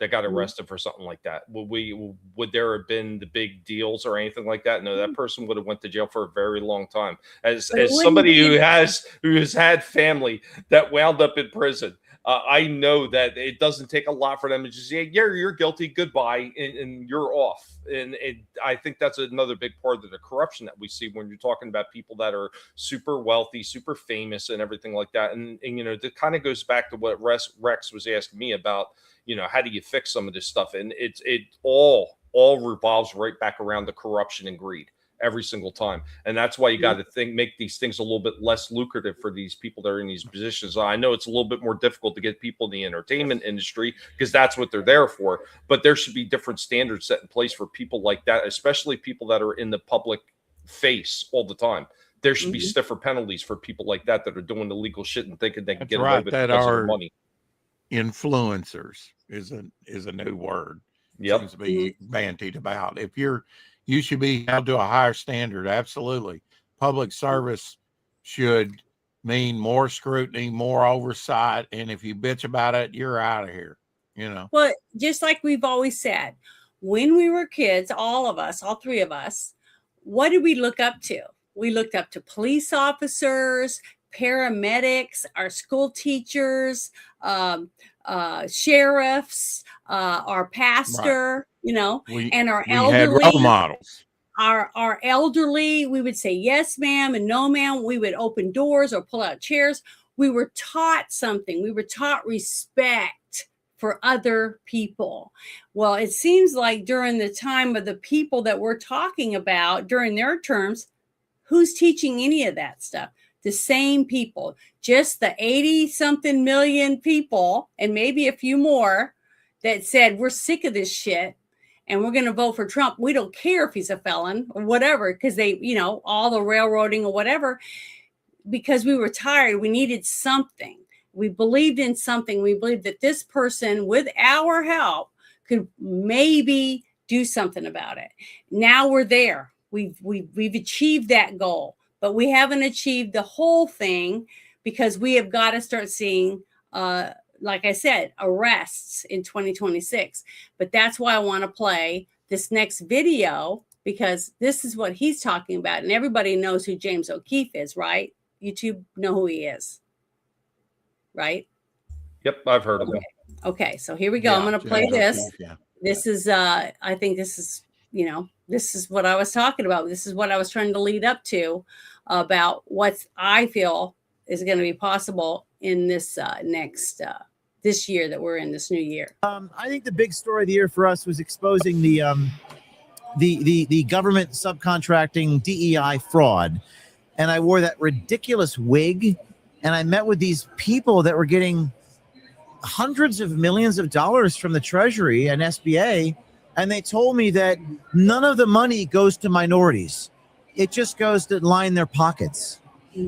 that got arrested for something like that, would there have been the big deals or anything like that? No, that person would have went to jail for a very long time. As somebody who has had family that wound up in prison, I know that it doesn't take a lot for them to just say, yeah, you're guilty, goodbye, and you're off. And I think that's another big part of the corruption that we see when you're talking about people that are super wealthy, super famous, and everything like that. And it kind of goes back to what Rex was asking me about, how do you fix some of this stuff? And it all revolves right back around the corruption and greed every single time. And that's why you got to make these things a little bit less lucrative for these people that are in these positions. I know it's a little bit more difficult to get people in the entertainment industry because that's what they're there for, but there should be different standards set in place for people like that, especially people that are in the public face all the time. There should be stiffer penalties for people like that are doing illegal shit and thinking they can get away with it because of their money. Influencers is a new word. Yep. Seems to be bandied about. You should be held to a higher standard. Absolutely. Public service should mean more scrutiny, more oversight. And if you bitch about it, you're out of here. Well, just like we've always said, when we were kids, all of us, all 3 of us, what did we look up to? We looked up to police officers, paramedics, our school teachers, sheriffs, our pastor, and our elderly. Had role models. Our elderly, we would say yes, ma'am, and no, ma'am. We would open doors or pull out chairs. We were taught something. We were taught respect for other people. Well, it seems like during the time of the people that we're talking about, during their terms, who's teaching any of that stuff? The same people, just the 80-something million people, and maybe a few more, that said, we're sick of this shit and we're going to vote for Trump. We don't care if he's a felon or whatever, because they, all the railroading or whatever, because we were tired. We needed something. We believed in something. We believed that this person, with our help, could maybe do something about it. Now we're there. We've achieved that goal, but we haven't achieved the whole thing, because we have got to start seeing, like I said, arrests in 2026. But that's why I want to play this next video, because this is what he's talking about. And everybody knows who James O'Keefe is, right? YouTube know who he is, right? Yep, I've heard of him. Okay, so here we go. I'm going to play this. This is, I think this is, this is what I was talking about. This is what I was trying to lead up to about what I feel is going to be possible in this next this year that we're in, this new year. I think the big story of the year for us was exposing the government subcontracting DEI fraud. And I wore that ridiculous wig, and I met with these people that were getting hundreds of millions of dollars from the Treasury and SBA. And they told me that none of the money goes to minorities. It just goes to line their pockets.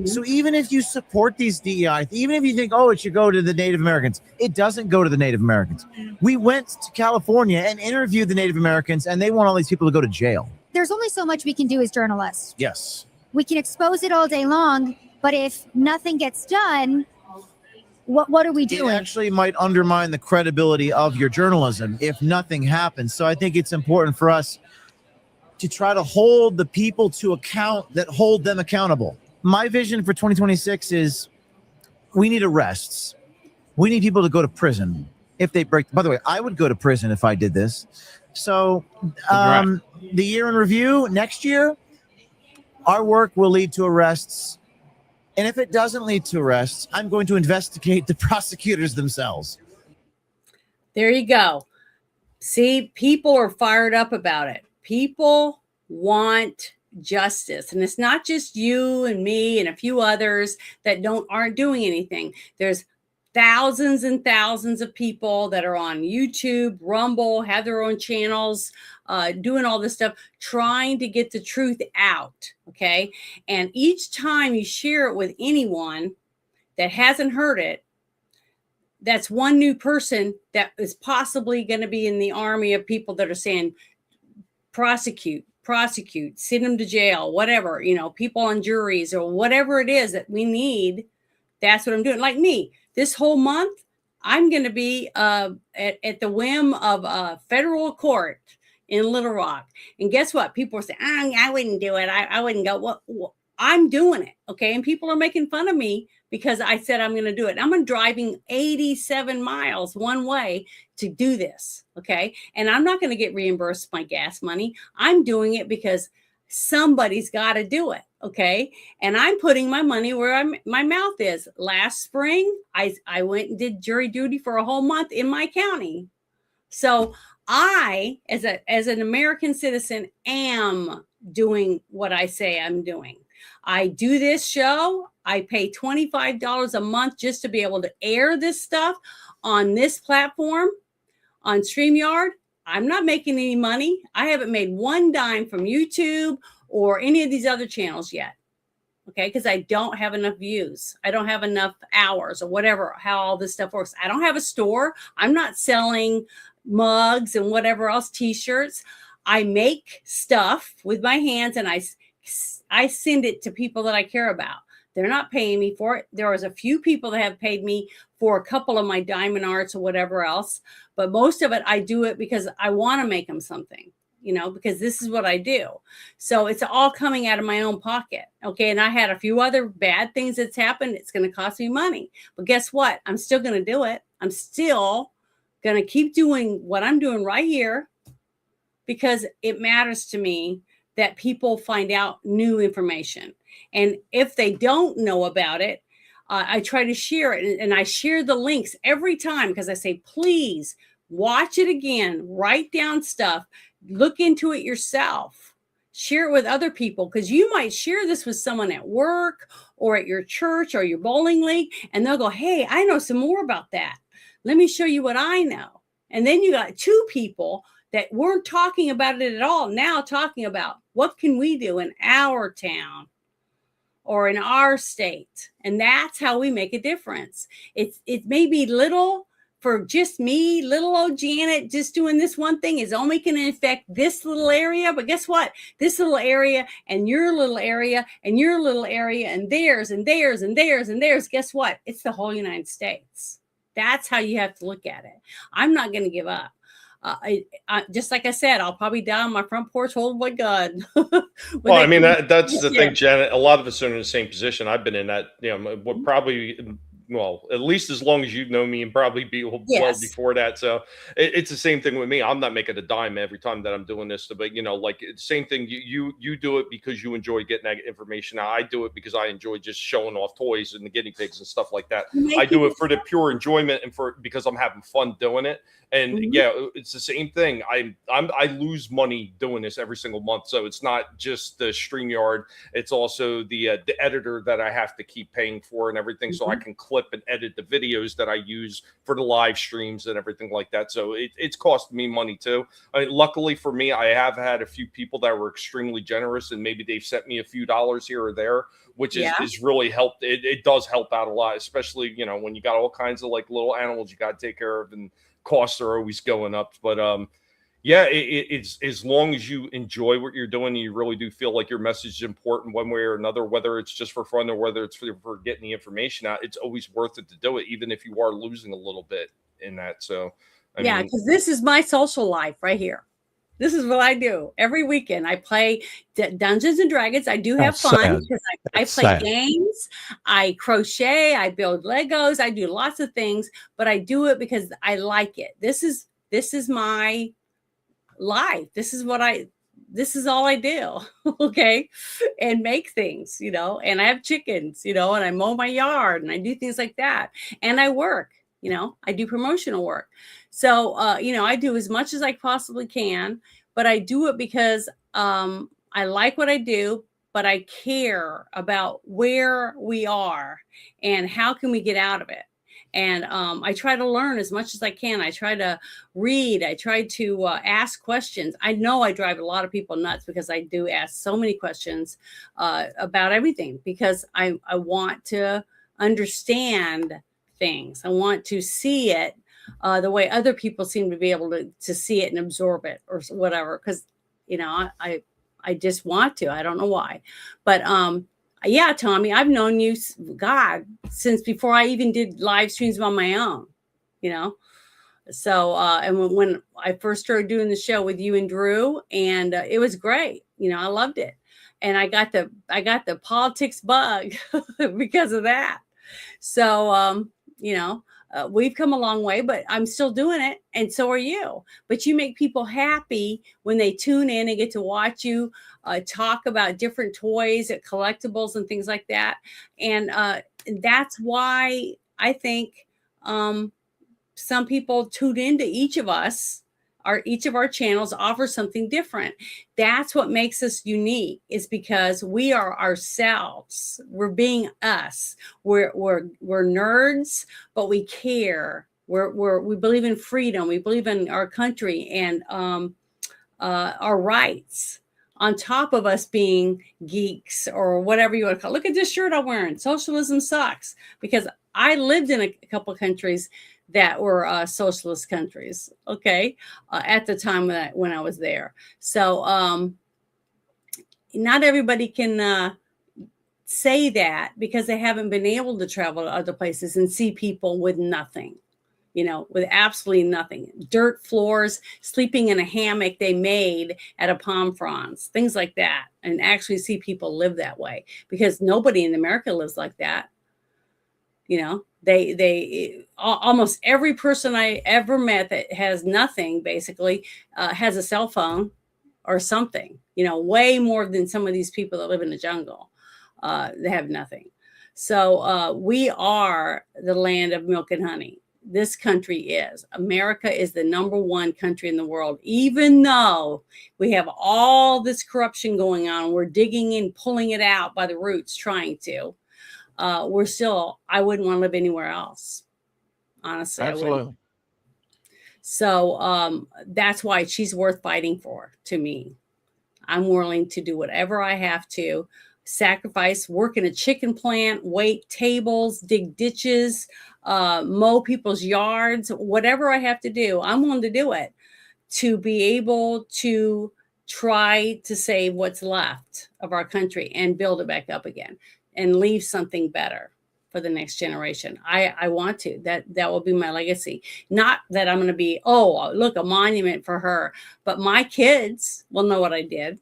So even if you support these DEI, even if you think, it should go to the Native Americans, it doesn't go to the Native Americans. We went to California and interviewed the Native Americans, and they want all these people to go to jail. There's only so much we can do as journalists. Yes. We can expose it all day long, but if nothing gets done, what are we doing? It actually might undermine the credibility of your journalism if nothing happens. So I think it's important for us to try to hold the people to account that hold them accountable. My vision for 2026 is we need arrests. We need people to go to prison if they break. By the way, I would go to prison if I did this. So the year in review next year, our work will lead to arrests. And if it doesn't lead to arrests, I'm going to investigate the prosecutors themselves. There you go. See, people are fired up about it. People want justice. And it's not just you and me and a few others that aren't doing anything. There's thousands and thousands of people that are on YouTube, Rumble, have their own channels, doing all this stuff, trying to get the truth out. Okay. And each time you share it with anyone that hasn't heard it, that's one new person that is possibly going to be in the army of people that are saying, prosecute, send them to jail, whatever, people on juries or whatever it is that we need. That's what I'm doing. Like me, this whole month, I'm going to be at the whim of a federal court in Little Rock. And guess what? People are saying, I wouldn't do it. I wouldn't go. Well, I'm doing it. Okay. And people are making fun of me because I said I'm going to do it. I'm driving 87 miles one way to do this. Okay. And I'm not going to get reimbursed my gas money. I'm doing it because somebody's got to do it. Okay. And I'm putting my money where my mouth is. Last spring, I went and did jury duty for a whole month in my county. So I, as an American citizen, am doing what I say I'm doing. I do this show. I pay $25 a month just to be able to air this stuff on this platform, on StreamYard. I'm not making any money. I haven't made one dime from YouTube or any of these other channels yet. Okay. Because I don't have enough views. I don't have enough hours or whatever, how all this stuff works. I don't have a store. I'm not selling mugs and whatever else, t-shirts. I make stuff with my hands and I send it to people that I care about. They're not paying me for it. There was a few people that have paid me for a couple of my diamond arts or whatever else. But most of it, I do it because I want to make them something, because this is what I do. So it's all coming out of my own pocket. Okay. And I had a few other bad things that's happened. It's going to cost me money. But guess what? I'm still going to do it. I'm still going to keep doing what I'm doing right here because it matters to me that people find out new information. And if they don't know about it, I try to share it. And I share the links every time because I say, please watch it again, write down stuff, look into it yourself, share it with other people because you might share this with someone at work or at your church or your bowling league. And they'll go, hey, I know some more about that. Let me show you what I know. And then you got two people that weren't talking about it at all, now talking about what can we do in our town or in our state. And that's how we make a difference. It may be little for just me, little old Janet, just doing this one thing is only going to affect this little area. But guess what? This little area and your little area and your little area and theirs and theirs and theirs and theirs. Guess what? It's the whole United States. That's how you have to look at it. I'm not going to give up. I just like I said, I'll probably die on my front porch holding my gun. Well, I mean, that's the thing, Janet. A lot of us are in the same position. I've been in that, probably, well, at least as long as you know me and probably well before that. So it's the same thing with me. I'm not making a dime every time that I'm doing this, but like same thing. You do it because you enjoy getting that information out. I do it because I enjoy just showing off toys and the guinea pigs and stuff like that. I do it for the pure enjoyment and because I'm having fun doing it. And it's the same thing. I lose money doing this every single month. So it's not just the StreamYard. It's also the editor that I have to keep paying for and everything. So I can clip and edit the videos that I use for the live streams and everything like that. So it's costing me money too. I mean, luckily for me, I have had a few people that were extremely generous and maybe they've sent me a few dollars here or there, which is really helped. It does help out a lot, especially, when you got all kinds of like little animals you got to take care of and costs are always going up. But it's as long as you enjoy what you're doing and you really do feel like your message is important one way or another, whether it's just for fun or whether it's for getting the information out, it's always worth it to do it, even if you are losing a little bit in that. So I mean, because this is my social life right here. This is what I do every weekend. I play Dungeons and Dragons. I do have fun because I play games. I crochet. I build Legos. I do lots of things, but I do it because I like it. This is my life. This is what this is all I do. Okay. And make things, and I have chickens, and I mow my yard and I do things like that. And I work, I do promotional work. So, I do as much as I possibly can, but I do it because I like what I do, but I care about where we are and how can we get out of it. And I try to learn as much as I can. I try to read. I try to ask questions. I know I drive a lot of people nuts because I do ask so many questions about everything, because I want to understand things. I want to see it the way other people seem to be able to see it and absorb it or whatever. Because, I just want to. I don't know why. But yeah, Tommy, I've known you, God, since before I even did live streams on my own, So, and when I first started doing the show with you and Drew, and it was great. I loved it. And I got the politics bug because of that. So, we've come a long way, but I'm still doing it. And so are you. But you make people happy when they tune in and get to watch you talk about different toys, collectibles and things like that. And that's why I think some people tune into each of us. Each of our channels offer something different. That's what makes us unique, is because we are ourselves. We're being us. We're nerds, but we care. We believe in freedom. We believe in our country and our rights. On top of us being geeks or whatever you want to call it. Look at this shirt I'm wearing. Socialism sucks. Because I lived in a couple of countries that were socialist countries, okay, at the time when I was there. So not everybody can say that, because they haven't been able to travel to other places and see people with nothing, with absolutely nothing. Dirt floors, sleeping in a hammock they made at a palm fronds, things like that, and actually see people live that way, because nobody in America lives like that. They almost every person I ever met that has nothing basically has a cell phone or something, way more than some of these people that live in the jungle. They have nothing. So we are the land of milk and honey. This country is. America is the #1 country in the world, even though we have all this corruption going on. We're digging in, pulling it out by the roots, trying to. We're still, I wouldn't want to live anywhere else. Honestly. Absolutely. So that's why she's worth fighting for, to me. I'm willing to do whatever I have to, sacrifice, work in a chicken plant, wait tables, dig ditches, mow people's yards, whatever I have to do. I'm willing to do it to be able to try to save what's left of our country and build it back up again. And leave something better for the next generation. I want to. That will be my legacy. Not that I'm going to be, look, a monument for her. But my kids will know what I did.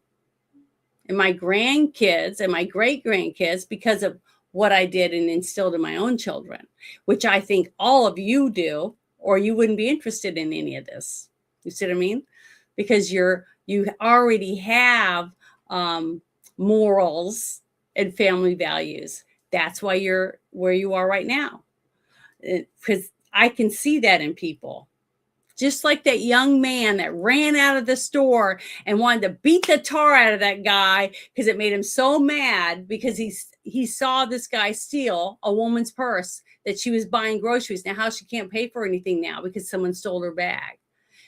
And my grandkids and my great-grandkids, because of what I did and instilled in my own children, which I think all of you do, or you wouldn't be interested in any of this. You see what I mean? Because you already have morals and family values. That's why you're where you are right now. Because I can see that in people. Just like that young man that ran out of the store and wanted to beat the tar out of that guy because it made him so mad because he saw this guy steal a woman's purse that she was buying groceries. Now, how she can't pay for anything now because someone stole her bag.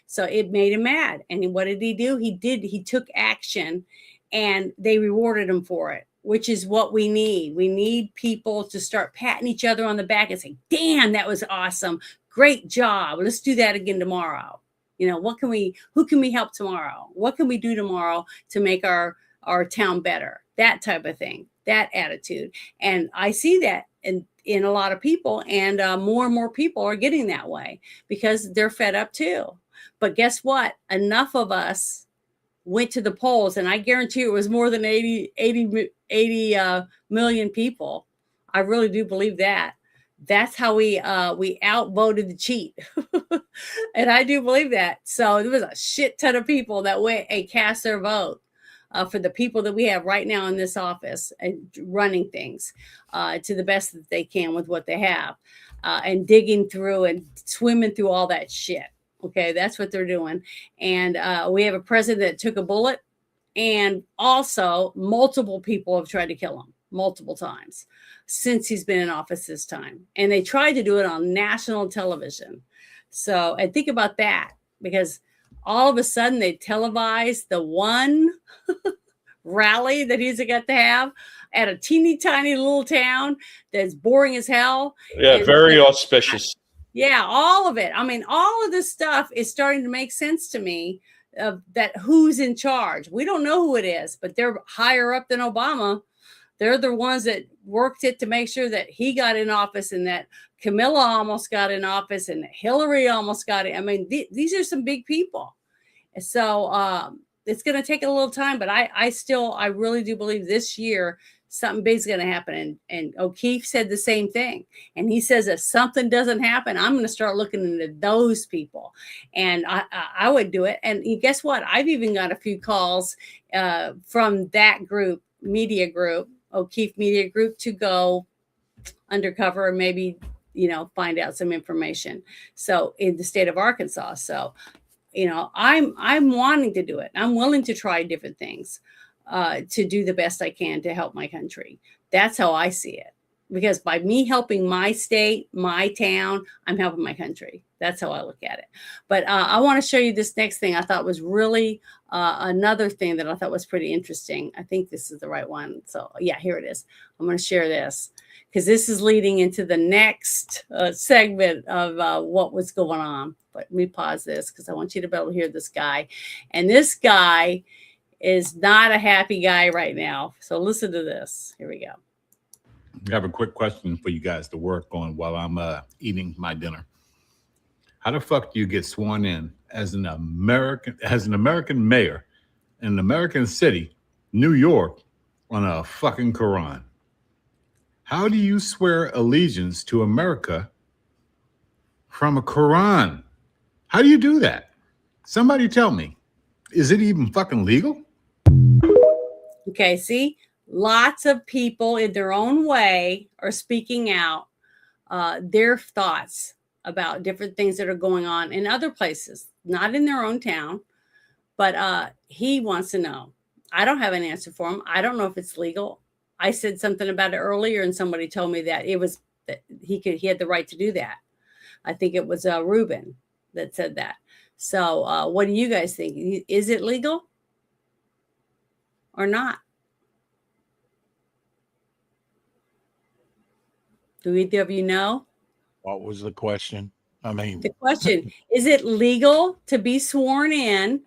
So it made him mad. And what did he do? He took action, and they rewarded him for it, which is what we need. We need people to start patting each other on the back and say, damn, that was awesome. Great job. Let's do that again tomorrow. Who can we help tomorrow? What can we do tomorrow to make our town better? That type of thing, that attitude. And I see that in a lot of people, and more and more people are getting that way because they're fed up too. But guess what? Enough of us went to the polls, and I guarantee it was more than 80 million people. I really do believe that. That's how we outvoted the cheat. And I do believe that. So there was a shit ton of people that went and cast their vote. for the people that we have right now in this office and running things to the best that they can with what they have, and digging through and swimming through all that shit. Okay, that's what they're doing. And we have a president that took a bullet, and also multiple people have tried to kill him multiple times since he's been in office this time. And they tried to do it on national television. So, and think about that, because all of a sudden they televised the one rally that he's got to have at a teeny tiny little town that's boring as hell. Yeah, and very auspicious. Yeah, all of it. I mean, all of this stuff is starting to make sense to me, that who's in charge. We don't know who it is, but they're higher up than Obama. They're the ones that worked it to make sure that he got in office, and that Camilla almost got in office, and Hillary almost got it. I mean, these are some big people. So it's going to take a little time, but I really do believe this year something big's going to happen. And O'Keefe said the same thing. And he says, if something doesn't happen, I'm going to start looking into those people. And I would do it. And guess what? I've even got a few calls from that group, media group, O'Keefe Media Group, to go undercover and maybe, find out some information. So in the state of Arkansas. So, I'm wanting to do it. I'm willing to try different things to do the best I can to help my country. That's how I see it. Because by me helping my state, my town, I'm helping my country. That's how I look at it. But I want to show you this next thing I thought was really another thing that I thought was pretty interesting. I think this is the right one. So yeah, here it is. I'm going to share this because this is leading into the next segment of what was going on. But let me pause this because I want you to be able to hear this guy. And this guy is not a happy guy right now. So listen to this. Here we go. I have a quick question for you guys to work on while I'm eating my dinner. How the fuck do you get sworn in as an American mayor in an American city, New York, on a fucking Quran? How do you swear allegiance to America from a Quran? How do you do that? Somebody tell me. Is it even fucking legal? Okay, see? Lots of people in their own way are speaking out their thoughts about different things that are going on in other places, not in their own town, but he wants to know. I don't have an answer for him. I don't know if it's legal. I said something about it earlier, and somebody told me that it was that he had the right to do that. I think it was Ruben that said that. So what do you guys think? Is it legal or not? Do either of you know? What was the question? I mean, the question is: it legal to be sworn in,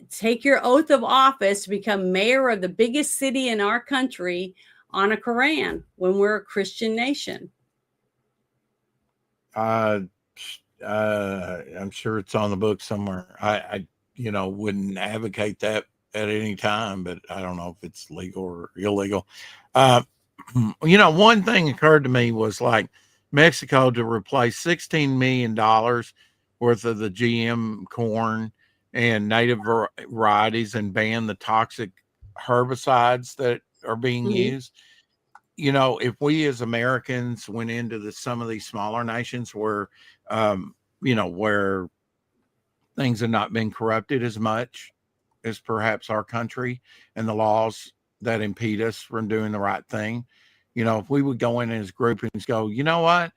take your oath of office to become mayor of the biggest city in our country on a Quran when we're a Christian nation? I'm sure it's on the book somewhere. I wouldn't advocate that at any time, but I don't know if it's legal or illegal. One thing occurred to me was like Mexico to replace $16 million worth of the GM corn and native varieties and ban the toxic herbicides that are being used. If we as Americans went into some of these smaller nations where, where things have not been corrupted as much as perhaps our country, and the laws that impede us from doing the right thing, if we would go in as group and go, you know what,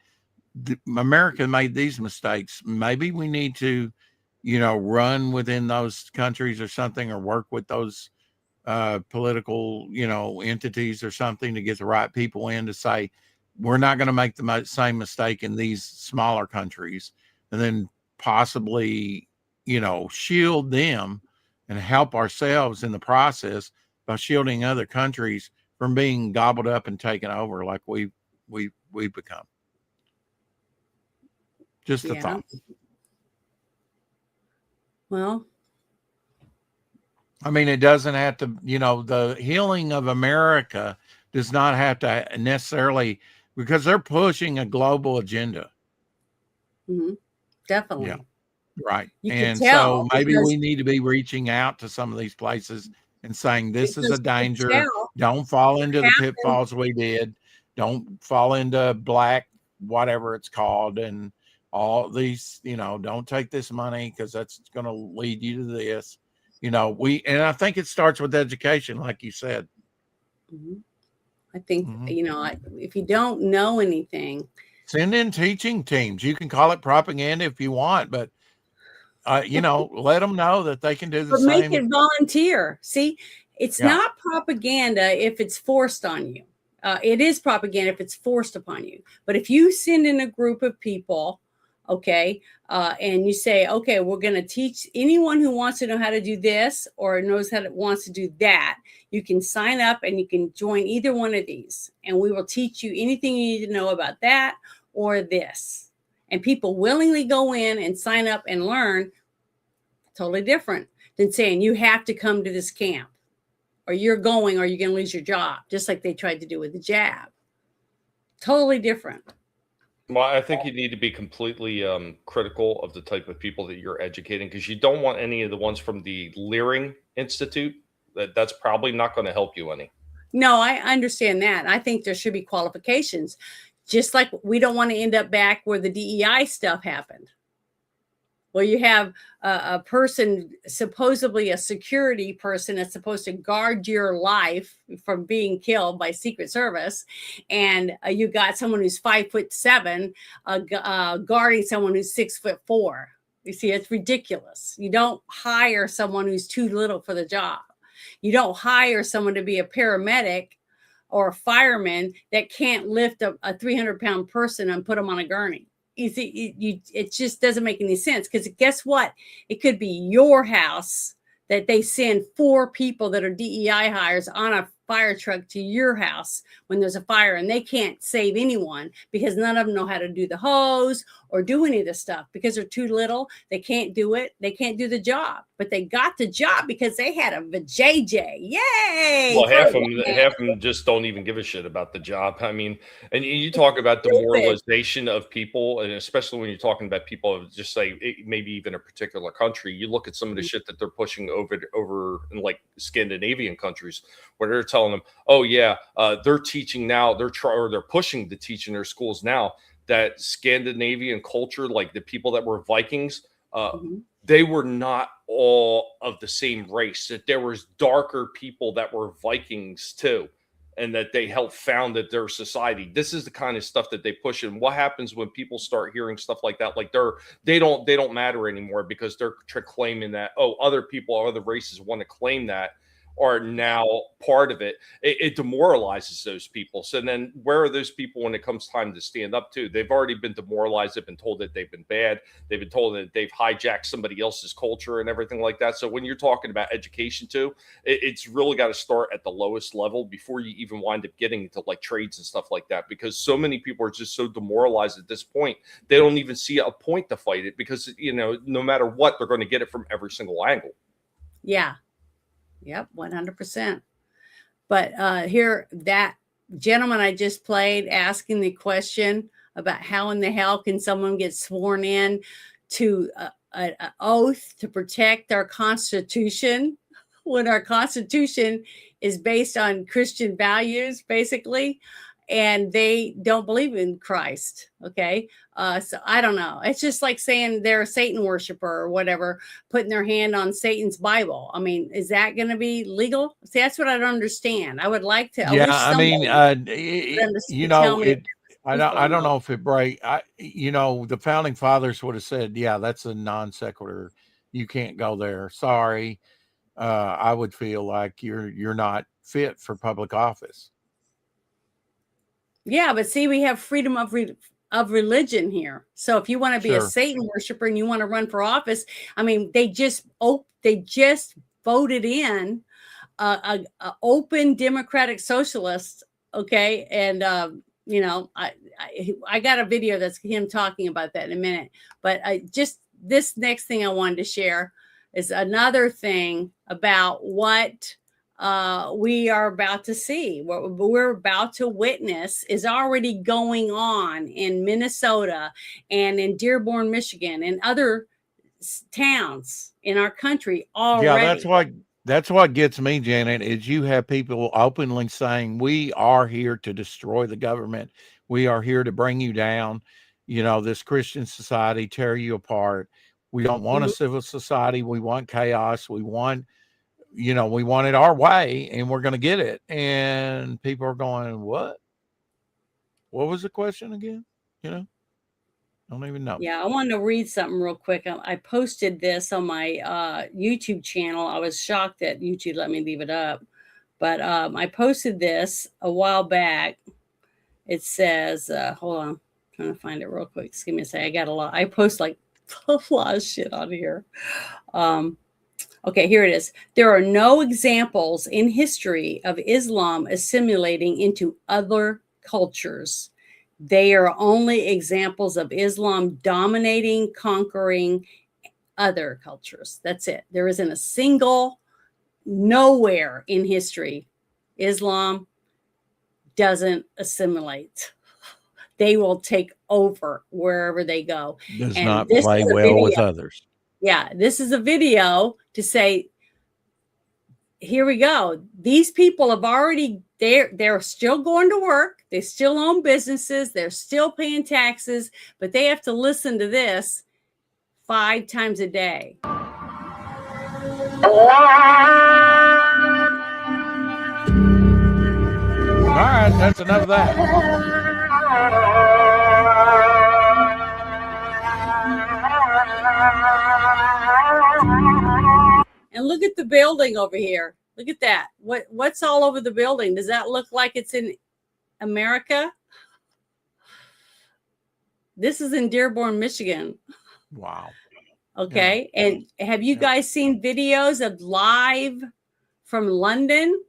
America made these mistakes. Maybe we need to, run within those countries or something, or work with those political, entities or something to get the right people in to say, we're not going to make the same mistake in these smaller countries, and then possibly, shield them and help ourselves in the process by shielding other countries from being gobbled up and taken over like we've become. Just a thought. Well, I mean, it doesn't have to, the healing of America does not have to necessarily, because they're pushing a global agenda. Mm-hmm. Definitely. Yeah. Right. You and can tell so maybe we need to be reaching out to some of these places and saying this is a Because danger. Michelle, Don't fall into the happened- pitfalls we did. Don't fall into black, whatever it's called, and all these, don't take this money because that's going to lead you to this. And I think it starts with education, like you said. I think, if you don't know anything, Send in teaching teams. You can call it propaganda if you want, but let them know that they can do the but same. make it volunteer. See, it's Yeah. not propaganda if it's forced on you. It is propaganda if it's forced upon you. But if you send in a group of people, okay, and you say, okay, we're going to teach anyone who wants to know how to do this or wants to do that, you can sign up and you can join either one of these, and we will teach you anything you need to know about that or this. And people willingly go in and sign up and learn. Totally different than saying you have to come to this camp, or you're going or you're going to lose your job, just like they tried to do with the jab. Totally different. Well, I think you need to be completely critical of the type of people that you're educating, because you don't want any of the ones from the Leering Institute. That's probably not going to help you any. No, I understand that. I think there should be qualifications, just like we don't want to end up back where the DEI stuff happened, where you have a person, supposedly a security person that's supposed to guard your life from being killed by Secret Service, and you got someone who's 5'7" guarding someone who's 6'4". You see, it's ridiculous. You don't hire someone who's too little for the job. You don't hire someone to be a paramedic or a fireman that can't lift a 300-pound person and put them on a gurney. You see, it just doesn't make any sense, because guess what? It could be your house that they send 4 people that are DEI hires on a fire truck to your house when there's a fire, and they can't save anyone because none of them know how to do the hose or do any of this stuff because they're too little. They can't do it. They can't do the job, but they got the job because they had a JJ. Yay! Well, half of them just don't even give a shit about the job. I mean, and you talk about demoralization of people, and especially when you're talking about people of just say maybe even a particular country. You look at some of the shit that they're pushing over in like Scandinavian countries, where they're telling them, oh yeah, they're teaching now, they're pushing to teach in their schools now that Scandinavian culture, like the people that were Vikings, they were not all of the same race, that there was darker people that were Vikings too, and that they helped founded their society. This is the kind of stuff that they push. And what happens when people start hearing stuff like that? Like they don't matter anymore because they're claiming that, oh, other people or other races want to claim that are now part of it. It demoralizes those people. So then where are those people when it comes time to stand up to? They've already been demoralized. They've been told that they've been bad. They've been told that they've hijacked somebody else's culture and everything like that. So when you're talking about education too, it's really got to start at the lowest level before you even wind up getting into like trades and stuff like that, because so many people are just so demoralized at this point. They don't even see a point to fight it because, no matter what, they're going to get it from every single angle. Yeah. Yep, 100%. But here, that gentleman I just played asking the question about how in the hell can someone get sworn in to an oath to protect our Constitution when our Constitution is based on Christian values, basically, and they don't believe in Christ. Okay. So I don't know. It's just like saying they're a Satan worshiper or whatever, putting their hand on Satan's Bible. I mean, is that going to be legal? See, that's what I don't understand. I would like to. Yeah. I mean, I don't know if it break. The founding fathers would have said, yeah, that's a non sequitur. You can't go there. Sorry. I would feel like you're not fit for public office. Yeah, but see, we have freedom of religion here. So if you want to be a Satan worshiper and you want to run for office, I mean, they just voted in a open democratic socialist. Okay, and I got a video that's him talking about that in a minute. But just this next thing I wanted to share is another thing about what we are about to see. What we're about to witness is already going on in Minnesota and in Dearborn, Michigan, and other towns in our country already. Yeah, That's what gets me, Janet, is you have people openly saying, we are here to destroy the government. We are here to bring you down. This Christian society, tear you apart. We don't want a civil society. We want chaos. We want it our way, and we're going to get it. And people are going, what? What was the question again? I don't even know. Yeah, I wanted to read something real quick. I posted this on my YouTube channel. I was shocked that YouTube let me leave it up. But I posted this a while back. It says, hold on, I'm trying to find it real quick. Just give me a second. I got a lot. I post like a lot of shit on here. Okay, here it is. There are no examples in history of Islam assimilating into other cultures. They are only examples of Islam dominating, conquering other cultures. That's it. There isn't a single, nowhere in history, Islam doesn't assimilate. They will take over wherever they go. Does not play well with others. Yeah, this is a video to say, here we go. These people have already, they're still going to work. They still own businesses. They're still paying taxes, but they have to listen to this 5 times a day. All right, that's enough of that. And look at the building over here. Look at that. What's all over the building? Does that look like it's in America? This is in Dearborn, Michigan. Wow. Okay. Yeah. And have you guys seen videos of live from London?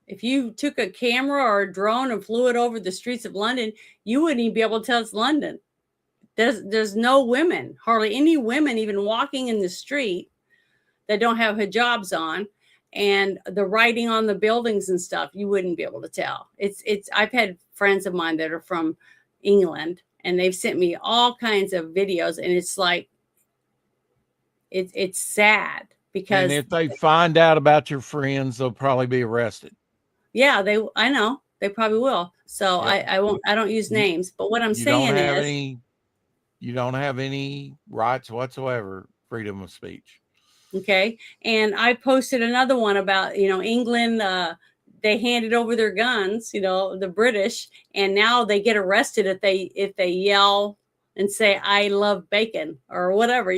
If you took a camera or a drone and flew it over the streets of London, you wouldn't even be able to tell it's London. There's no women, hardly any women even walking in the street that don't have hijabs on, and the writing on the buildings and stuff, you wouldn't be able to tell. I've had friends of mine that are from England, and they've sent me all kinds of videos, and it's like, it's sad because. And if they find out about your friends, they'll probably be arrested. Yeah, I know they probably will. So yeah. I don't use names, but what I'm saying is, you don't have any rights whatsoever, freedom of speech. Okay. And I posted another one about, England, they handed over their guns, the British, and now they get arrested if they yell and say, I love bacon or whatever,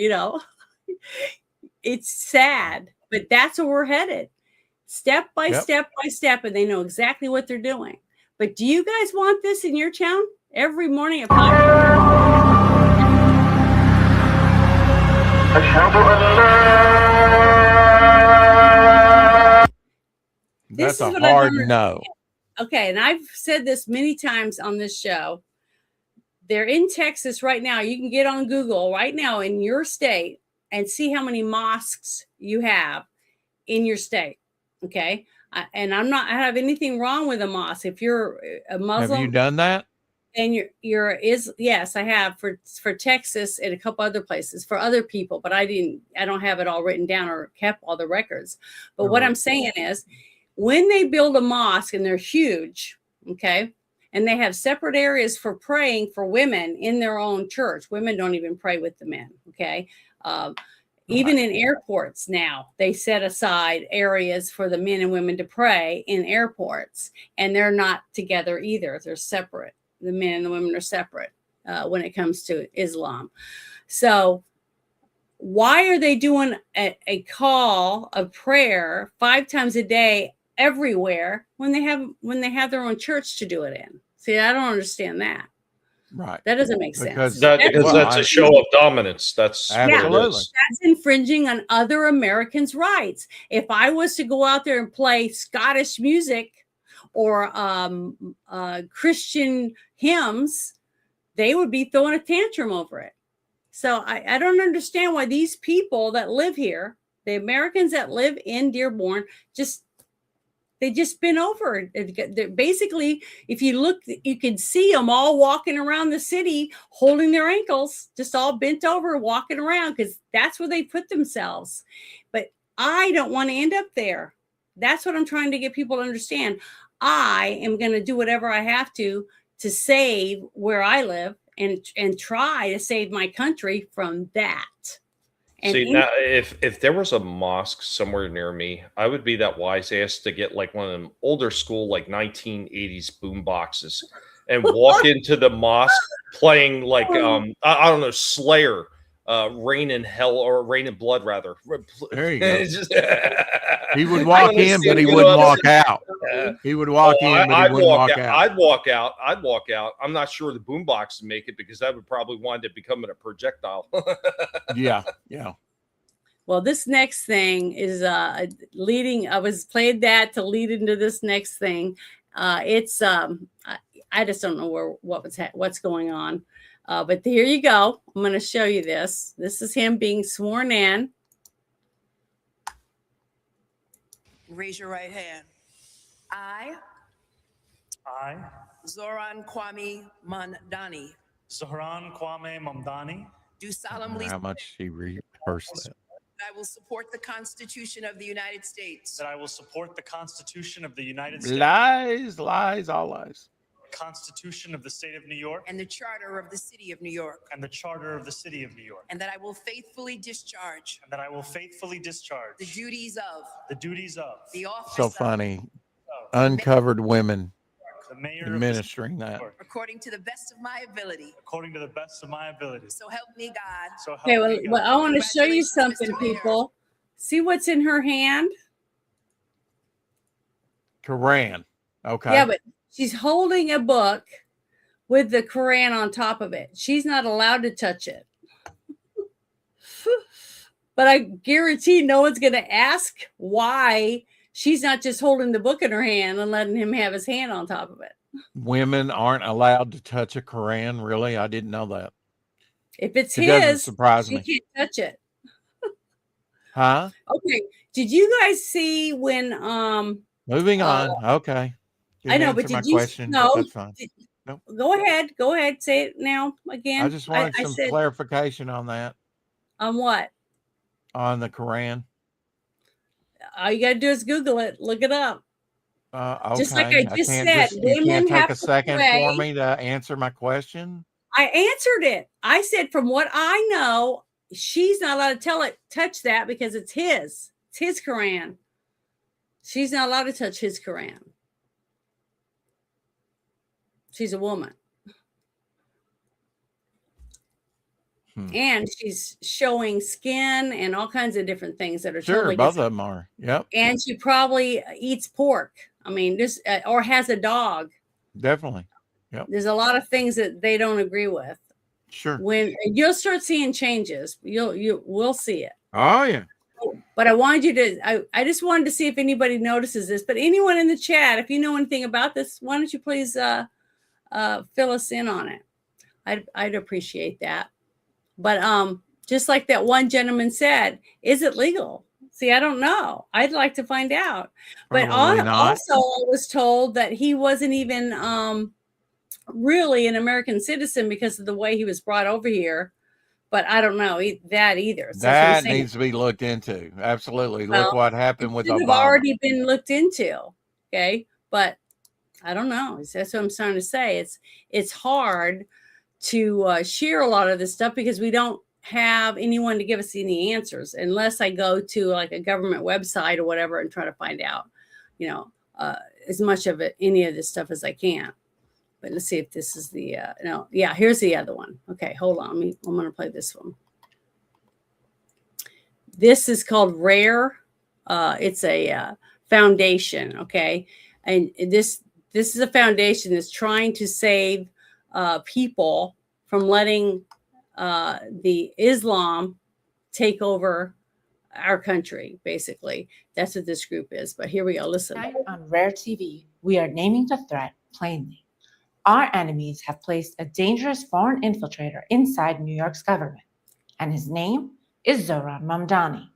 It's sad, but that's where we're headed. Step by step by step, and they know exactly what they're doing. But do you guys want this in your town? Every morning at 5? That's a hard no. Okay, and I've said this many times on this show. They're in Texas right now. You can get on Google right now in your state and see how many mosques you have in your state. Okay, and I have anything wrong with a mosque. If you're a Muslim, have you done that? And yes, I have for Texas and a couple other places for other people, but I don't have it all written down or kept all the records. But what I'm saying is, when they build a mosque and they're huge, okay, and they have separate areas for praying for women in their own church. Women don't even pray with the men, okay? Even in airports now, they set aside areas for the men and women to pray in airports, and they're not together either. They're separate. The men and the women are separate when it comes to Islam. So why are they doing a call of prayer 5 times a day everywhere when they have their own church to do it in? See, I don't understand that. Right. That doesn't make sense. Because that's a show of dominance. That's absolutely. That's infringing on other Americans' rights. If I was to go out there and play Scottish music or Christian hymns, they would be throwing a tantrum over it. So I don't understand why these people that live here, the Americans that live in Dearborn, they just been over. They're basically, if you look, you can see them all walking around the city, holding their ankles, just all bent over, walking around, because that's where they put themselves. But I don't want to end up there. That's what I'm trying to get people to understand. I am going to do whatever I have to save where I live and try to save my country from that. And See, now if there was a mosque somewhere near me, I would be that wise ass to get like one of them older school, like 1980s boom boxes and walk into the mosque playing like, I don't know, Slayer, Rain in Hell or Rain in Blood, rather. There you go. Just, he would walk in, but he wouldn't walk out. He would walk in, but he wouldn't walk out. I'd walk out. I'm not sure the boombox would make it because that would probably wind up becoming a projectile. Yeah. Well, this next thing is leading. I was played that to lead into this next thing. It's I just don't know what's going on. But here you go. I'm going to show you this. This is him being sworn in. Raise your right hand. I, Zoran Kwame Mamdani, Zohran Kwame Mamdani, do solemnly How much she rehearsed that. that I will support the Constitution of the United States. that I will support the Constitution of the United States, Lies, all lies. Constitution of the State of New York, And the Charter of the City of New York. and the Charter of the City of New York, And that I will faithfully discharge and that I will faithfully discharge the duties of the office So funny. Uncovered women the mayor of administering that. according to the best of my ability. according to the best of my ability. So help me God. So help Okay, me God. well, I want to show you something, people. See what's in her hand? Quran. Okay. Yeah, but she's holding a book with the Quran on top of it. She's not allowed to touch it. But I guarantee no one's going to ask why she's not just holding the book in her hand and letting him have his hand on top of it. Women aren't allowed to touch a Quran. Really? I didn't know that. If it's It doesn't his, surprise she me. can't touch it. Huh? Okay. Did you guys see when Moving on. Okay. I know, Didn't but answer my did you question, but know? that's fine. Nope. Go ahead. Say it now again. I just wanted I some said clarification on that, on what? on the Quran. All you gotta do is Google it, look it up. Okay. Just like I just can't said, you women can't take have a to second pray. for me to answer my question. I answered it. I said, from what I know, she's not allowed to touch that because it's his. It's his Quran. She's not allowed to touch his Quran. She's a woman. And she's showing skin and all kinds of different things that are Sure, totally both of them are. Yep, And she probably eats pork. I mean, just or has a dog. definitely. Yep, There's a lot of things that they don't agree with. sure. When you'll start seeing changes, we'll see it. Oh yeah. But I wanted you to, I just wanted to see if anybody notices this. But anyone in the chat, if you know anything about this, why don't you please fill us in on it? I'd appreciate that. But just like that one gentleman said, is it legal? See, I don't know. I'd like to find out. But Probably not. also, I was told that he wasn't even really an American citizen because of the way he was brought over here. But I don't know that either. So that's what I'm That saying. needs to be looked into. Absolutely. Well, Look what happened with It should have Obama. already been looked into. Okay. But I don't know. That's what I'm trying to say. It's hard to share a lot of this stuff because we don't have anyone to give us any answers unless I go to like a government website or whatever and try to find out, as much of it, any of this stuff as I can. But let's see if this is the, no, yeah, here's the other one. Okay, hold on. I'm going to play this one. This is called RARE. It's a foundation, okay? And this is a foundation that's trying to save people from letting the Islam take over our country, basically. That's what this group is. But here we go. Listen. Tonight on Rare TV, we are naming the threat plainly. Our enemies have placed a dangerous foreign infiltrator inside New York's government, and his name is Zohran Mamdani.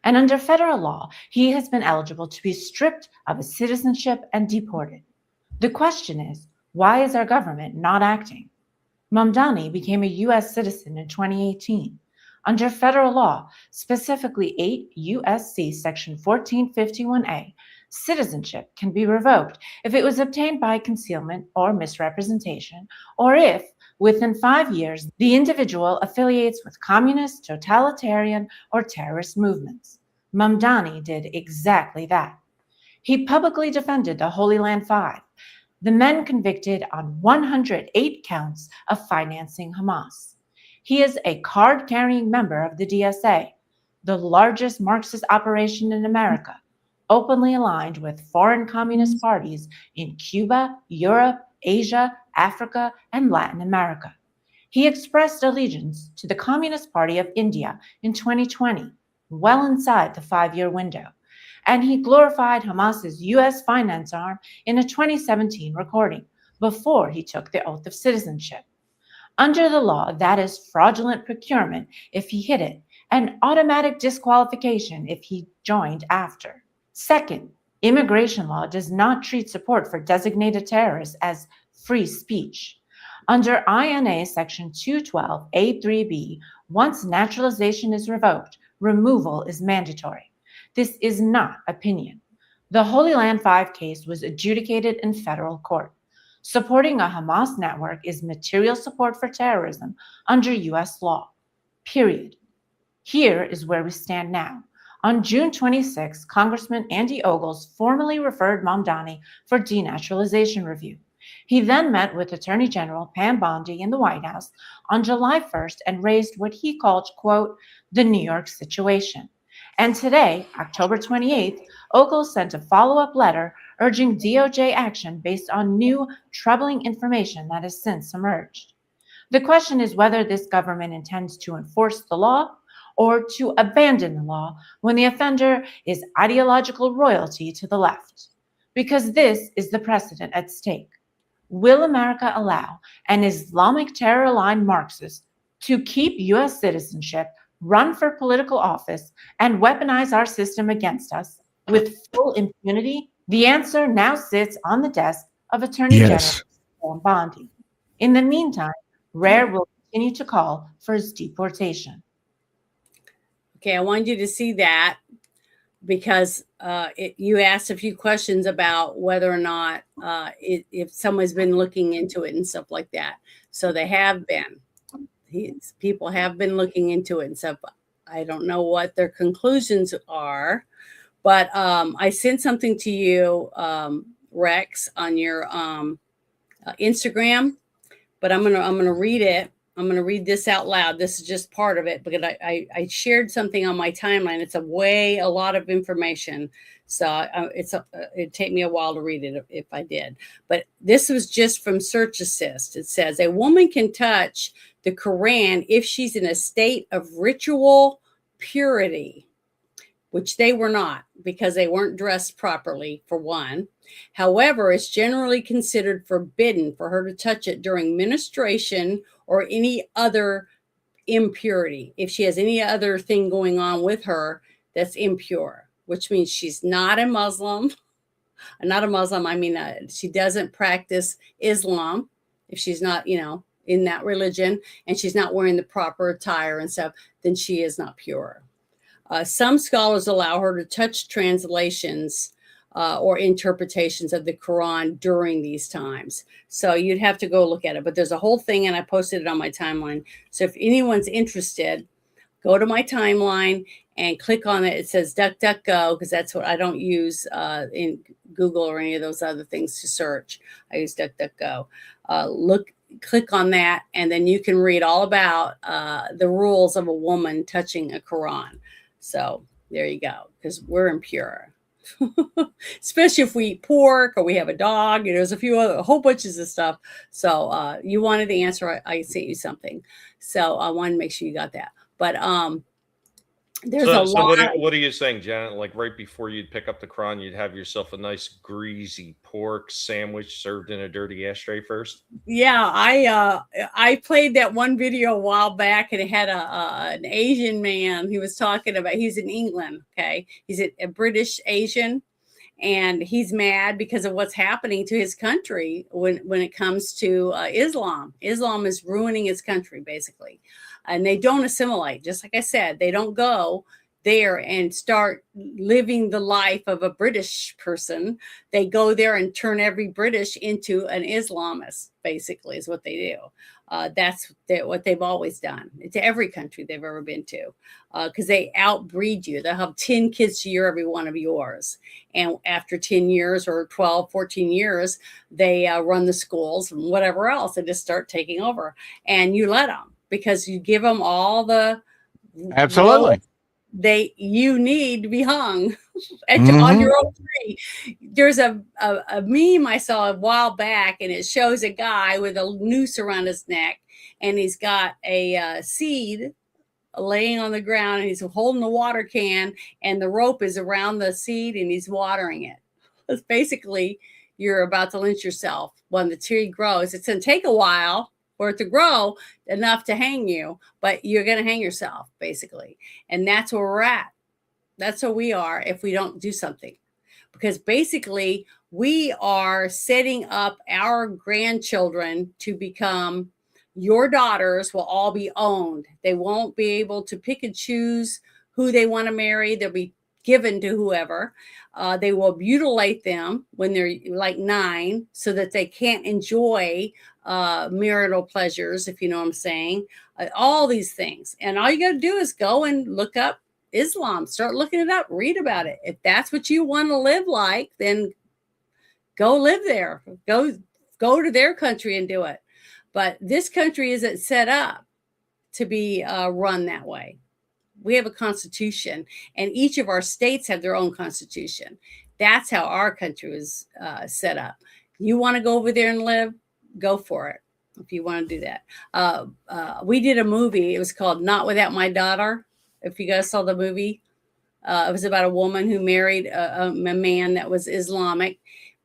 And under federal law, he has been eligible to be stripped of his citizenship and deported. The question is, why is our government not acting? Mamdani became a U.S. citizen in 2018, Under federal law, specifically 8 U.S.C. Section 1451A, citizenship can be revoked if it was obtained by concealment or misrepresentation, or if, within 5 years, the individual affiliates with communist, totalitarian, or terrorist movements. Mamdani did exactly that. He publicly defended the Holy Land Five, the men convicted on 108 counts of financing Hamas. He is a card-carrying member of the DSA, the largest Marxist operation in America, openly aligned with foreign communist parties in Cuba, Europe, Asia, Africa, and Latin America. He expressed allegiance to the Communist Party of India in 2020, well inside the 5-year window, and he glorified Hamas's U.S. finance arm in a 2017 recording before he took the oath of citizenship. Under the law, that is fraudulent procurement if he hid it, and automatic disqualification if he joined after. Second, immigration law does not treat support for designated terrorists as free speech. Under INA Section 212A3B, once naturalization is revoked, removal is mandatory. This is not opinion. The Holy Land Five case was adjudicated in federal court. Supporting a Hamas network is material support for terrorism under U.S. law. Period. Here is where we stand now. On June 26, Congressman Andy Ogles formally referred Mamdani for denaturalization review. He then met with Attorney General Pam Bondi in the White House on July 1st and raised what he called, quote, the New York situation. And today, October 28th, Ogles sent a follow-up letter urging DOJ action based on new, troubling information that has since emerged. The question is whether this government intends to enforce the law or to abandon the law when the offender is ideological royalty to the left. Because this is the precedent at stake. Will America allow an Islamic terror-aligned Marxist to keep U.S. citizenship, run for political office, and weaponize our system against us with full impunity? The answer now sits on the desk of Attorney General Pam Bondi. In the meantime, Rare will continue to call for his deportation. Okay, I wanted you to see that because you asked a few questions about whether or not if someone's been looking into it and stuff like that. So they have been. People have been looking into it and stuff. I don't know what their conclusions are, but I sent something to you, Rex, on your Instagram. But I'm gonna read it. I'm going to read this out loud. This is just part of it because I shared something on my timeline. It's a lot of information. So it'd take me a while to read it if I did. But this was just from Search Assist. It says, a woman can touch the Quran if she's in a state of ritual purity, which they were not because they weren't dressed properly, for one. However, it's generally considered forbidden for her to touch it during ministration or any other impurity. If she has any other thing going on with her that's impure, which means she's not a Muslim. Not a Muslim, I mean, she doesn't practice Islam. If she's not, in that religion and she's not wearing the proper attire and stuff, then she is not pure. Some scholars allow her to touch translations or interpretations of the Quran during these times. So you'd have to go look at it. But there's a whole thing, and I posted it on my timeline. So if anyone's interested, go to my timeline and click on it. It says DuckDuckGo, because that's what I don't use in Google or any of those other things to search. I use DuckDuckGo. Click on that, and then you can read all about the rules of a woman touching a Quran. So there you go, because we're impure. Especially if we eat pork or we have a dog, there's a whole bunches of stuff. So you wanted the answer, I sent you something. So I wanted to make sure you got that. But there's a lot. What are you saying, Janet? Like right before you'd pick up the Quran, you'd have yourself a nice greasy pork sandwich served in a dirty ashtray first? Yeah, I played that one video a while back, and it had an Asian man. He was talking about, he's in England, okay? He's a British Asian, and he's mad because of what's happening to his country when it comes to Islam. Islam is ruining his country, basically. and they don't assimilate. Just like I said, they don't go there and start living the life of a British person. They go there and turn every British into an Islamist, basically, is what they do. That's what they've always done to every country they've ever been to, because they outbreed you. They'll have 10 kids a year, every one of yours. And after 10 years or 12, 14 years, they run the schools and whatever else. They just start taking over. And you let them, because you give them all the Absolutely. you need to be hung on your own tree. There's a meme I saw a while back, and it shows a guy with a noose around his neck, and he's got a seed laying on the ground, and he's holding a water can, and the rope is around the seed, and he's watering it. It's basically, you're about to lynch yourself when the tree grows. It's going to take a while for it to grow enough to hang you, but you're going to hang yourself, basically. And that's where we're at. That's where we are if we don't do something. Because basically, we are setting up our grandchildren to become, your daughters will all be owned. They won't be able to pick and choose who they want to marry. They'll be given to whoever. They will mutilate them when they're like 9 so that they can't enjoy marital pleasures, if you know what I'm saying. All these things. And all you got to do is go and look up Islam. Start looking it up. Read about it. If that's what you want to live like, then go live there. Go to their country and do it. But this country isn't set up to be run that way. We have a constitution, and each of our states have their own constitution. That's how our country is set up. You want to go over there and live? Go for it. If you want to do that. We did a movie. It was called Not Without My Daughter. If you guys saw the movie, it was about a woman who married a man that was Islamic,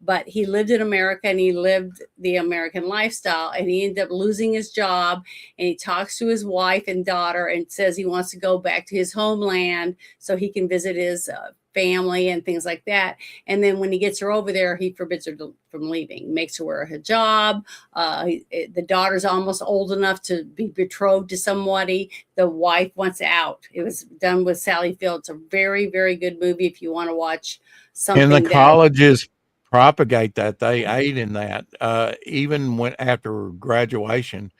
but he lived in America and he lived the American lifestyle, and he ended up losing his job, and he talks to his wife and daughter and says he wants to go back to his homeland so he can visit his family and things like that. And then when he gets her over there, he forbids her from leaving, makes her wear a hijab. The daughter's almost old enough to be betrothed to somebody. The wife wants out. It was done with Sally Field. It's a very, very good movie if you want to watch something. And the colleges propagate that. They aid in that. Even when after graduation,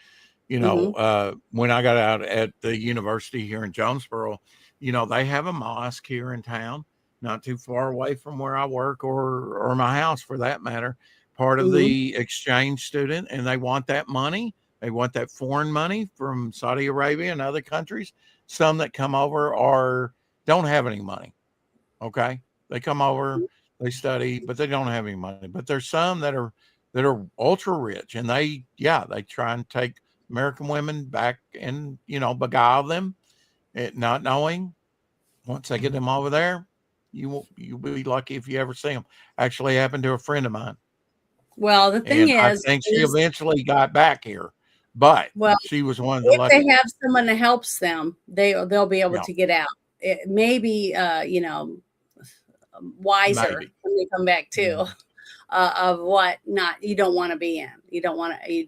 you know, when I got out at the university here in Jonesboro, you know, they have a mosque here in town, not too far away from where I work or my house for that matter, part of the exchange student. And they want that money. They want that foreign money from Saudi Arabia and other countries. Some that come over don't have any money. Okay. They come over, they study, but they don't have any money. But there's some that are ultra rich, and they try and take American women back and, you know, beguile them, not knowing once they get them over there, you'll be lucky if you ever see them. Actually happened to a friend of mine. Well, the thing is, I think she eventually got back here, but she was one of the lucky. If they have someone that helps them, they'll be able to get out. It may be, you know, wiser when they come back too, of what you don't want to be in. You don't want to.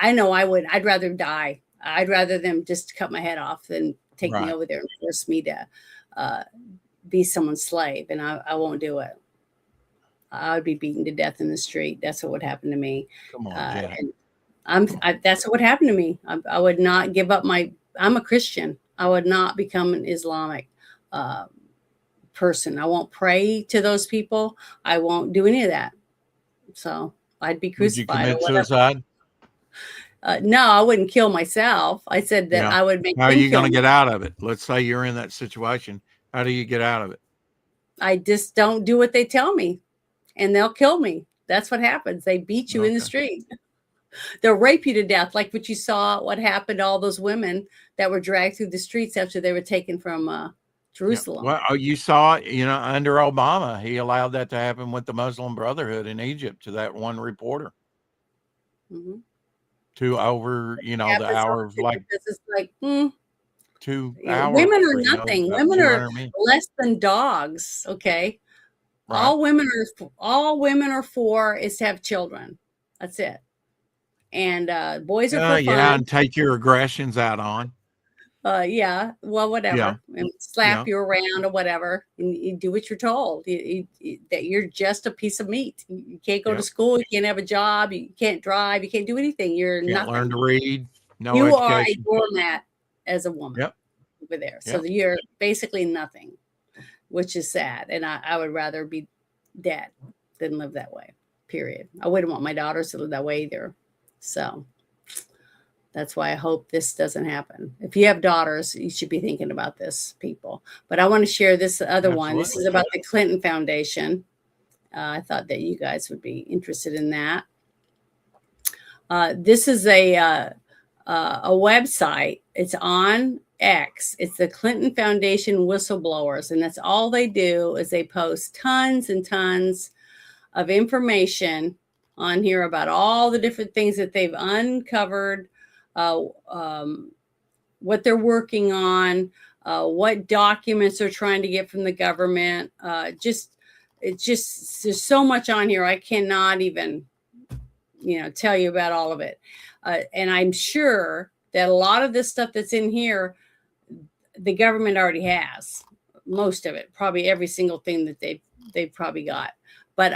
I know I would. I'd rather die. I'd rather them just cut my head off than take me over there and force me to be someone's slave, and I won't do it. I would be beaten to death in the street. That's what would happen to me. Come on, and that's what happened to me. I would not give up I'm a Christian. I would not become an Islamic person. I won't pray to those people. I won't do any of that. So I'd be crucified. Would you commit suicide? No, I wouldn't kill myself. I said that I would make. How are you going to get out of it? Let's say you're in that situation. How do you get out of it? I just don't do what they tell me, and they'll kill me. That's what happens. They beat you in the street. They'll rape you to death, like what you saw. What happened to all those women that were dragged through the streets after they were taken from Jerusalem. Yeah. Well, you saw, you know, under Obama, he allowed that to happen with the Muslim Brotherhood in Egypt to that one reporter. To over, you know, the hour of like, it's like 2 hours. Women are nothing. Women are less than dogs. Okay. Right. All women are for is to have children. That's it. and boys are for Yeah, fun. and take your aggressions out on. Yeah, well, whatever, Yeah. and slap Yeah. you around or whatever, and you do what you're told. That you're just a piece of meat. You can't go to Yep. school. You can't have a job. You can't drive. You can't do anything. You're Can't nothing. learn to read. No You are a education. doormat as a woman. Yep. Over there, so Yep. you're basically nothing, which is sad. And I would rather be dead than live that way. Period. I wouldn't want my daughters to live that way either. So that's why I hope this doesn't happen. If you have daughters, you should be thinking about this, people. But I want to share this other one. This is about the Clinton Foundation. I thought that you guys would be interested in that. This is a website. It's on X. It's the Clinton Foundation Whistleblowers, and that's all they do is they post tons and tons of information on here about all the different things that they've uncovered, what they're working on, what documents they're trying to get from the government. It's just there's so much on here. I cannot even, tell you about all of it. And I'm sure that a lot of this stuff that's in here, the government already has most of it, probably every single thing that they've probably got. But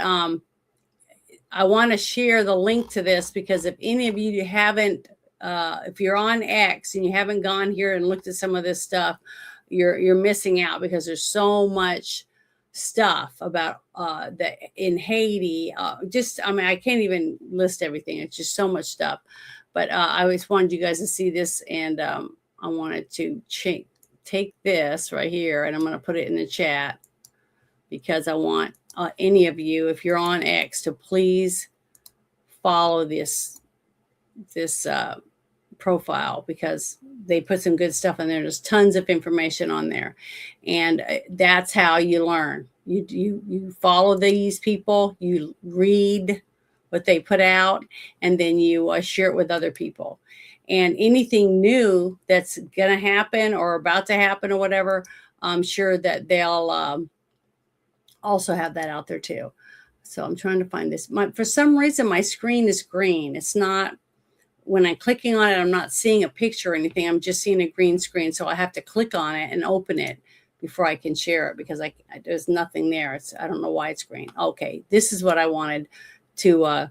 I want to share the link to this because if any of you haven't, if you're on X and you haven't gone here and looked at some of this stuff, you're missing out because there's so much stuff about in Haiti. I can't even list everything. It's just so much stuff. But I always wanted you guys to see this, and I wanted to take this right here, and I'm going to put it in the chat because I want any of you, if you're on X, to please follow this profile because they put some good stuff in there. There's tons of information on there, and that's how you learn. You follow these people, you read what they put out, and then you share it with other people. And anything new that's going to happen or about to happen or whatever, I'm sure that they'll also have that out there too. So I'm trying to find this. For some reason, my screen is green. It's not, when I'm clicking on it, I'm not seeing a picture or anything. I'm just seeing a green screen. So I have to click on it and open it before I can share it because there's nothing there. I don't know why it's green. Okay, this is what I wanted to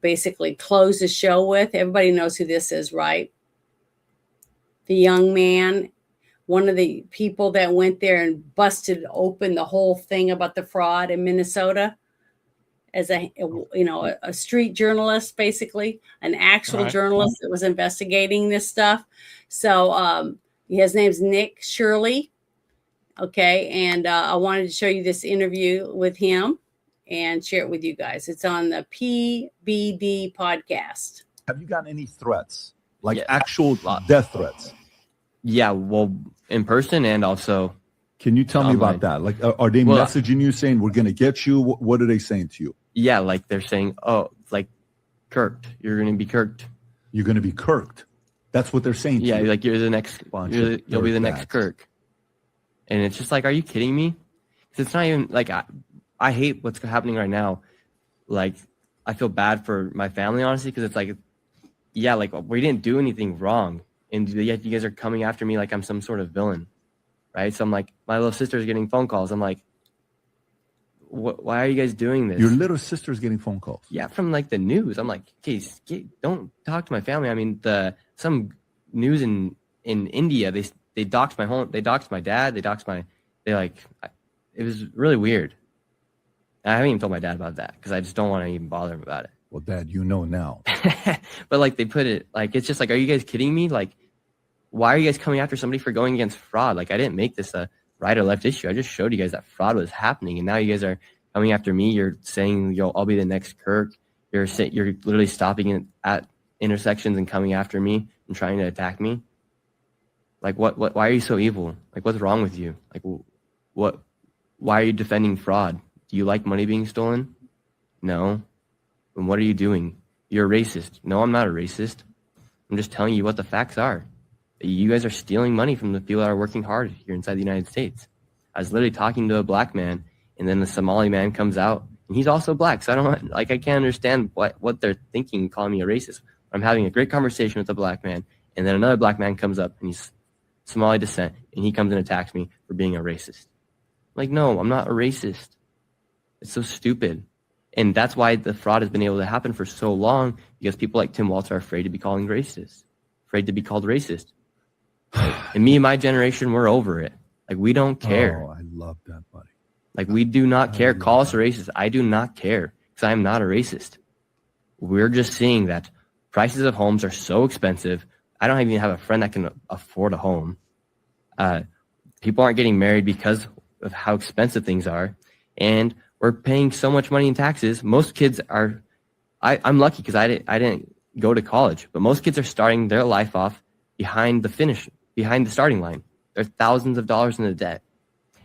basically close the show with. Everybody knows who this is, right? The young man, one of the people that went there and busted open the whole thing about the fraud in Minnesota as a street journalist, basically an actual journalist that was investigating this stuff. So his name's Nick Shirley. Okay. And I wanted to show you this interview with him and share it with you guys. It's on the PBD podcast. Have you gotten any threats, like actual death threats? Yeah, well, in person and also. Can you tell me about that? Like, are they messaging you saying we're going to get you? What are they saying to you? Yeah, like they're saying, oh, like kirked. You're going to be kirked. You're going to be kirked. That's what they're saying to you. Yeah, like you're the next. You'll be the next Kirk. And it's just like, are you kidding me? 'Cause it's not even like I hate what's happening right now. Like, I feel bad for my family, honestly, because it's like, yeah, like we didn't do anything wrong. And yet you guys are coming after me like I'm some sort of villain, right? So I'm like, my little sister's getting phone calls. I'm like, why are you guys doing this? Your little sister's getting phone calls? Yeah, from like the news. I'm like, okay, don't talk to my family. I mean, some news in India, they doxed my home. They doxed my dad. It was really weird. I haven't even told my dad about that because I just don't want to even bother him about it. Well, Dad, you know now. But like they put it, like it's just like, are you guys kidding me? Like, why are you guys coming after somebody for going against fraud? Like, I didn't make this a right or left issue. I just showed you guys that fraud was happening, and now you guys are coming after me. You're saying, I'll be the next Kirk. You're literally stopping at intersections and coming after me and trying to attack me. Like, what? Why are you so evil? Like, what's wrong with you? Like, what? Why are you defending fraud? Do you like money being stolen? No. And what are you doing? You're a racist. No, I'm not a racist. I'm just telling you what the facts are. You guys are stealing money from the people that are working hard here inside the United States. I was literally talking to a black man, and then the Somali man comes out, and he's also black. So I can't understand what they're thinking, calling me a racist. I'm having a great conversation with a black man, and then another black man comes up and he's Somali descent, and he comes and attacks me for being a racist. Like, no, I'm not a racist. It's so stupid. And that's why the fraud has been able to happen for so long, because people like Tim Walz are afraid to be called racist, afraid to be called racist. And me and my generation, we're over it. Like, we don't care. Oh, I love that, buddy. Like, we do not care. Call us a racist. I do not care, because I am not a racist. We're just seeing that prices of homes are so expensive. I don't even have a friend that can afford a home. People aren't getting married because of how expensive things are. And we're paying so much money in taxes. Most kids are, I'm lucky because I didn't go to college, but most kids are starting their life off behind the starting line. They're thousands of dollars in the debt.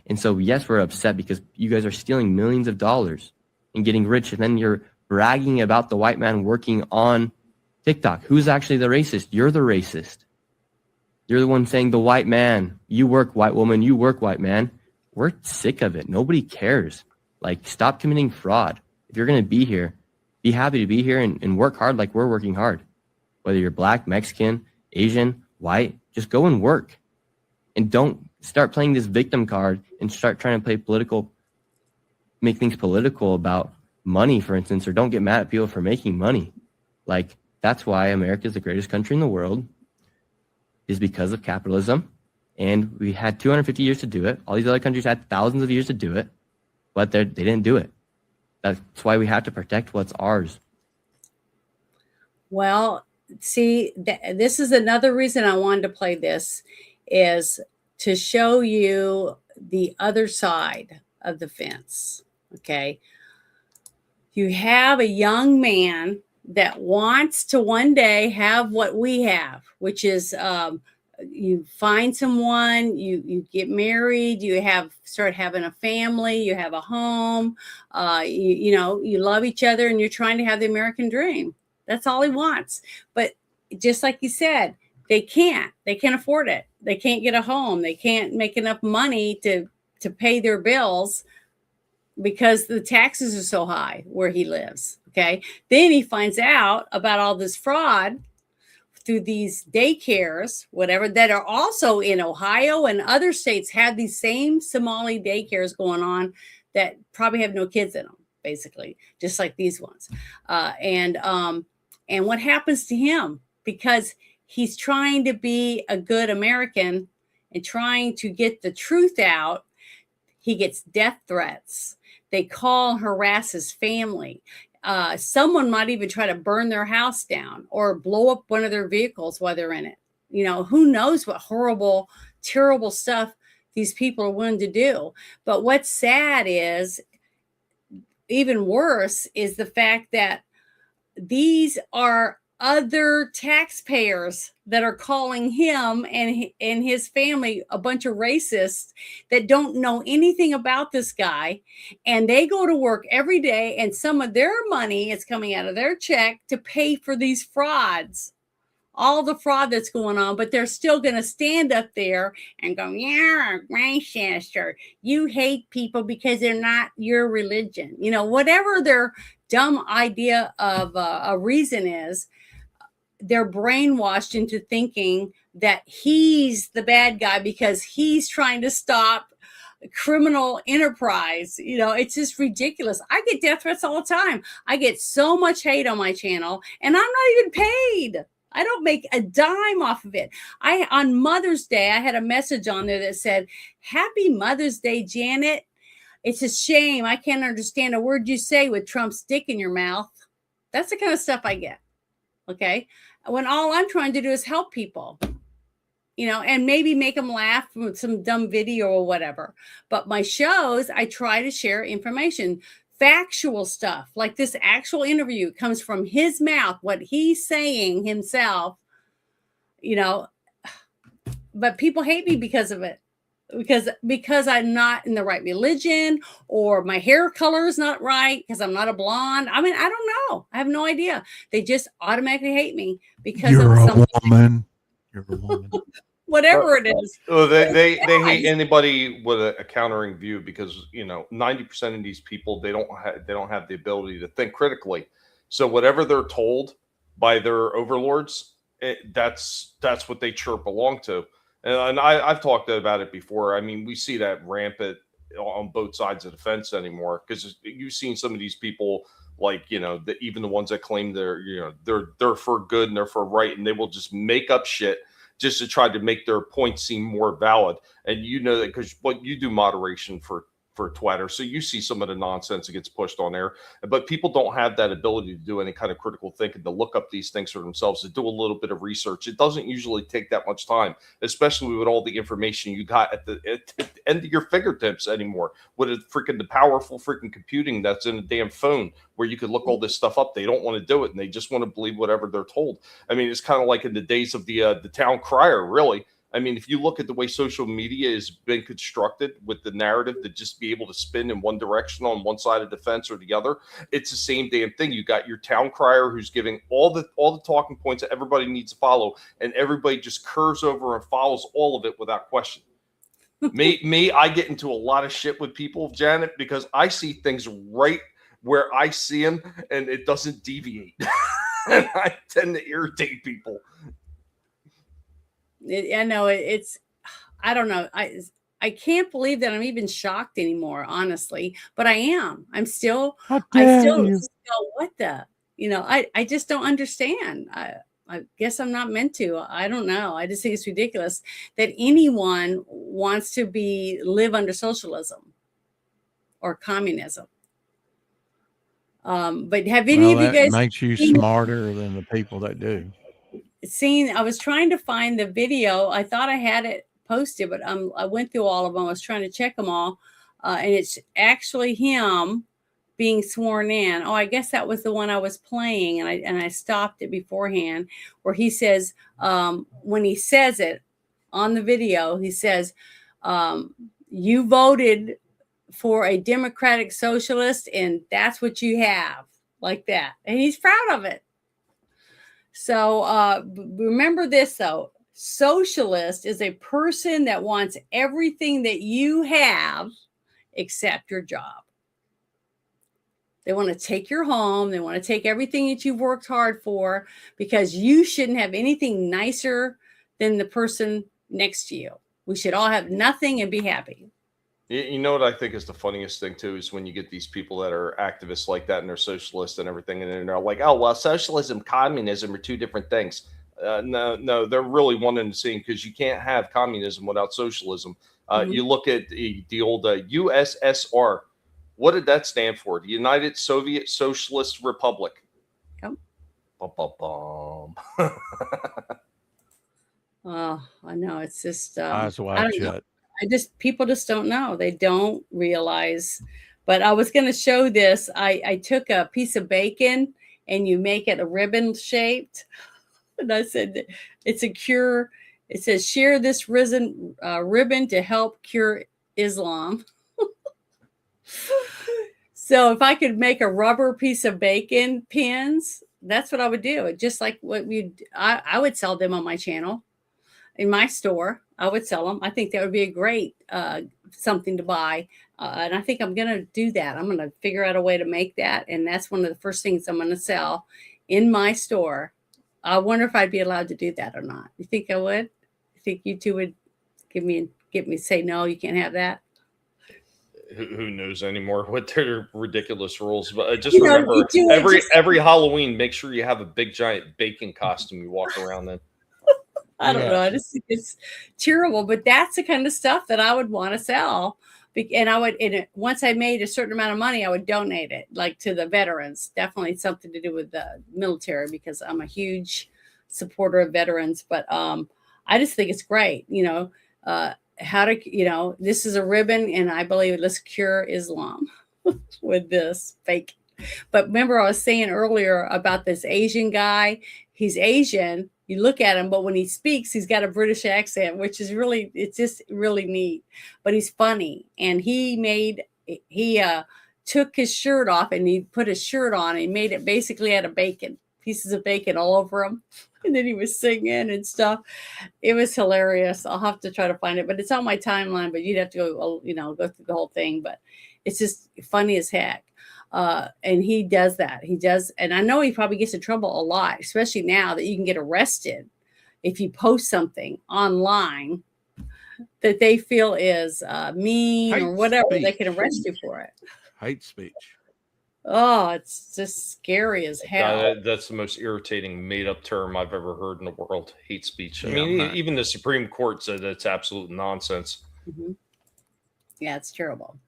And so, yes, we're upset because you guys are stealing millions of dollars and getting rich. And then you're bragging about the white man working on TikTok. Who's actually the racist? You're the racist. You're the one saying the white man, you work white woman, you work white man. We're sick of it. Nobody cares. Like, stop committing fraud. If you're going to be here, be happy to be here and work hard like we're working hard. Whether you're black, Mexican, Asian, white, just go and work. And don't start playing this victim card and start trying to play political, make things political about money, for instance, or don't get mad at people for making money. Like, that's why America is the greatest country in the world, is because of capitalism. And we had 250 years to do it. All these other countries had thousands of years to do it, but they didn't do it. That's why we have to protect what's ours. Well, see, this is another reason I wanted to play this, is to show you the other side of the fence. Okay. You have a young man that wants to one day have what we have, which is you find someone, you get married, you start having a family, you have a home, you love each other, and you're trying to have the American dream. That's all he wants. But just like you said, they can't afford it. They can't get a home. They can't make enough money to pay their bills because the taxes are so high where he lives. Okay. Then he finds out about all this fraud through these daycares, whatever, that are also in Ohio, and other states have these same Somali daycares going on that probably have no kids in them, basically, just like these ones. And what happens to him? Because he's trying to be a good American and trying to get the truth out, he gets death threats. They call and harass his family. Someone might even try to burn their house down or blow up one of their vehicles while they're in it. Who knows what horrible, terrible stuff these people are willing to do. But what's sad is, even worse, is the fact that these are other taxpayers that are calling him and his family a bunch of racists that don't know anything about this guy. And they go to work every day, and some of their money is coming out of their check to pay for these frauds, all the fraud that's going on. But they're still going to stand up there and go, "Yeah, racist," or "You hate people because they're not your religion." Whatever their dumb idea of a reason is, they're brainwashed into thinking that he's the bad guy because he's trying to stop criminal enterprise. It's just ridiculous. I get death threats all the time. I get so much hate on my channel, and I'm not even paid. I don't make a dime off of it. On Mother's Day, I had a message on there that said, "Happy Mother's Day, Janet. It's a shame I can't understand a word you say with Trump's dick in your mouth." That's the kind of stuff I get. Okay. When all I'm trying to do is help people, and maybe make them laugh with some dumb video or whatever. But my shows, I try to share information, factual stuff, like this actual interview comes from his mouth, what he's saying himself, but people hate me because of it. Because I'm not in the right religion, or my hair color is not right, because I'm not a blonde. I mean, I don't know. I have no idea. They just automatically hate me because You're of a something. woman. You're a woman. Whatever it is. Well, they hate anybody with a countering view, because 90% of these people, they don't have the ability to think critically. So whatever they're told, by their overlords, that's what they chirp along to. And I've talked about it before. I mean, we see that rampant on both sides of the fence anymore, because you've seen some of these people, like, even the ones that claim they're for good and they're for right, and they will just make up shit just to try to make their point seem more valid. And that because what you do moderation for Twitter, so you see some of the nonsense that gets pushed on there, but people don't have that ability to do any kind of critical thinking, to look up these things for themselves, to do a little bit of research. It doesn't usually take that much time, especially with all the information you got at the end of your fingertips anymore, with the powerful freaking computing that's in a damn phone, where you could look all this stuff up. They don't want to do it, and they just want to believe whatever they're told. I mean, it's kind of like in the days of the town crier, really. I mean, if you look at the way social media has been constructed, with the narrative to just be able to spin in one direction on one side of the fence or the other, it's the same damn thing. You got your town crier who's giving all the talking points that everybody needs to follow, and everybody just curves over and follows all of it without question. I get into a lot of shit with people, Janet, because I see things right where I see them, and it doesn't deviate. And I tend to irritate people. I know I don't know. I can't believe that I'm even shocked anymore, honestly, but I am. I'm still, what the, I just don't understand. I guess I'm not meant to. I don't know. I just think it's ridiculous that anyone wants to live under socialism or communism. But have any of you guys makes you smarter than the people that do? I was trying to find the video. I thought I had it posted, but I went through all of them. I was trying to check them all, and it's actually him being sworn in. Oh, I guess that was the one I was playing, and I stopped it beforehand, where he says, when he says it on the video, he says, "You voted for a democratic socialist, and that's what you have," like that, and he's proud of it. So remember this, though. Socialist is a person that wants everything that you have except your job. They want to take your home. They want to take everything that you've worked hard for, because you shouldn't have anything nicer than the person next to you. We should all have nothing and be happy. You know what I think is the funniest thing, too, is when you get these people that are activists like that, and they're socialists and everything, and they're like, oh, well, socialism, communism are two different things. No, they're really one and the same, because you can't have communism without socialism. You look at the old USSR. What did that stand for? The United Soviet Socialist Republic. Yep. Bum. Oh, I know. It's just eyes wide shut. People just don't know. They don't realize. But I was going to show this. I took a piece of bacon, and you make it a ribbon shaped. And I said, it's a cure. It says, share this ribbon to help cure Islam. So if I could make a rubber piece of bacon pins, that's what I would do. Just like what I would sell them on my channel, in my store. I would sell them. I think that would be a great something to buy. And I think I'm going to do that. I'm going to figure out a way to make that. And that's one of the first things I'm going to sell in my store. I wonder if I'd be allowed to do that or not. You think I would? You think you two would get me say, no, you can't have that? Who knows anymore what their ridiculous rules? But just remember, every Halloween, make sure you have a big giant bacon costume you walk around in. I don't know. I just think it's terrible, but that's the kind of stuff that I would want to sell. And once I made a certain amount of money, I would donate it, like to the veterans. Definitely something to do with the military, because I'm a huge supporter of veterans. But I just think it's great. This is a ribbon, and I believe let's cure Islam with this fake. But remember, I was saying earlier about this Asian guy. He's Asian. You look at him, but when he speaks, he's got a British accent, which is it's just really neat. But he's funny, and he took his shirt off, and he put his shirt on, and he made it basically out of pieces of bacon all over him. And then he was singing and stuff. It was hilarious. I'll have to try to find it, but it's on my timeline. But you'd have to go through the whole thing. But it's just funny as heck. And he does that. He does. And I know he probably gets in trouble a lot, especially now that you can get arrested if you post something online that they feel is mean Hate or whatever. They speech. can arrest you for it. Hate speech. Oh, it's just scary as hell. That's the most irritating made-up term I've ever heard in the world. Hate speech. I Yeah, mean, right. even the Supreme Court said that's absolute nonsense. Mhm. Yeah, it's terrible.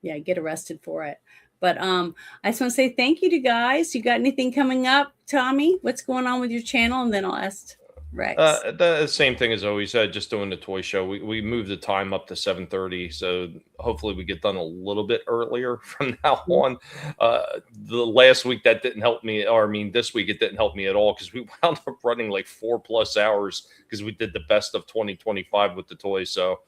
Yeah, get arrested for it. But I just want to say thank you to guys. You got anything coming up, Tommy? What's going on with your channel? And then I'll ask Rex. The same thing as always. Just doing the toy show. We moved the time up to 7:30, so hopefully we get done a little bit earlier from now on. The last week that didn't help me, or I mean this week it didn't help me at all because we wound up running like 4+ hours because we did the best of 2025 with the toys. So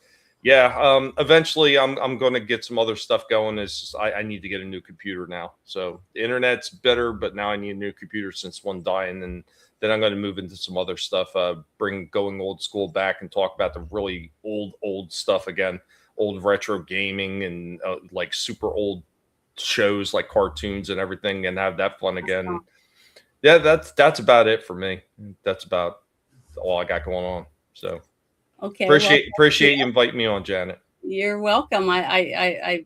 yeah, eventually I'm going to get some other stuff going. I need to get a new computer now. So the internet's better, but now I need a new computer since one died, and then I'm going to move into some other stuff, bring going old school back and talk about the really old stuff again, old retro gaming and like super old shows like cartoons and everything, and have that fun again. Yeah, that's about it for me. That's about all I got going on. So Okay. appreciate you inviting me on, Janet. You're welcome. I've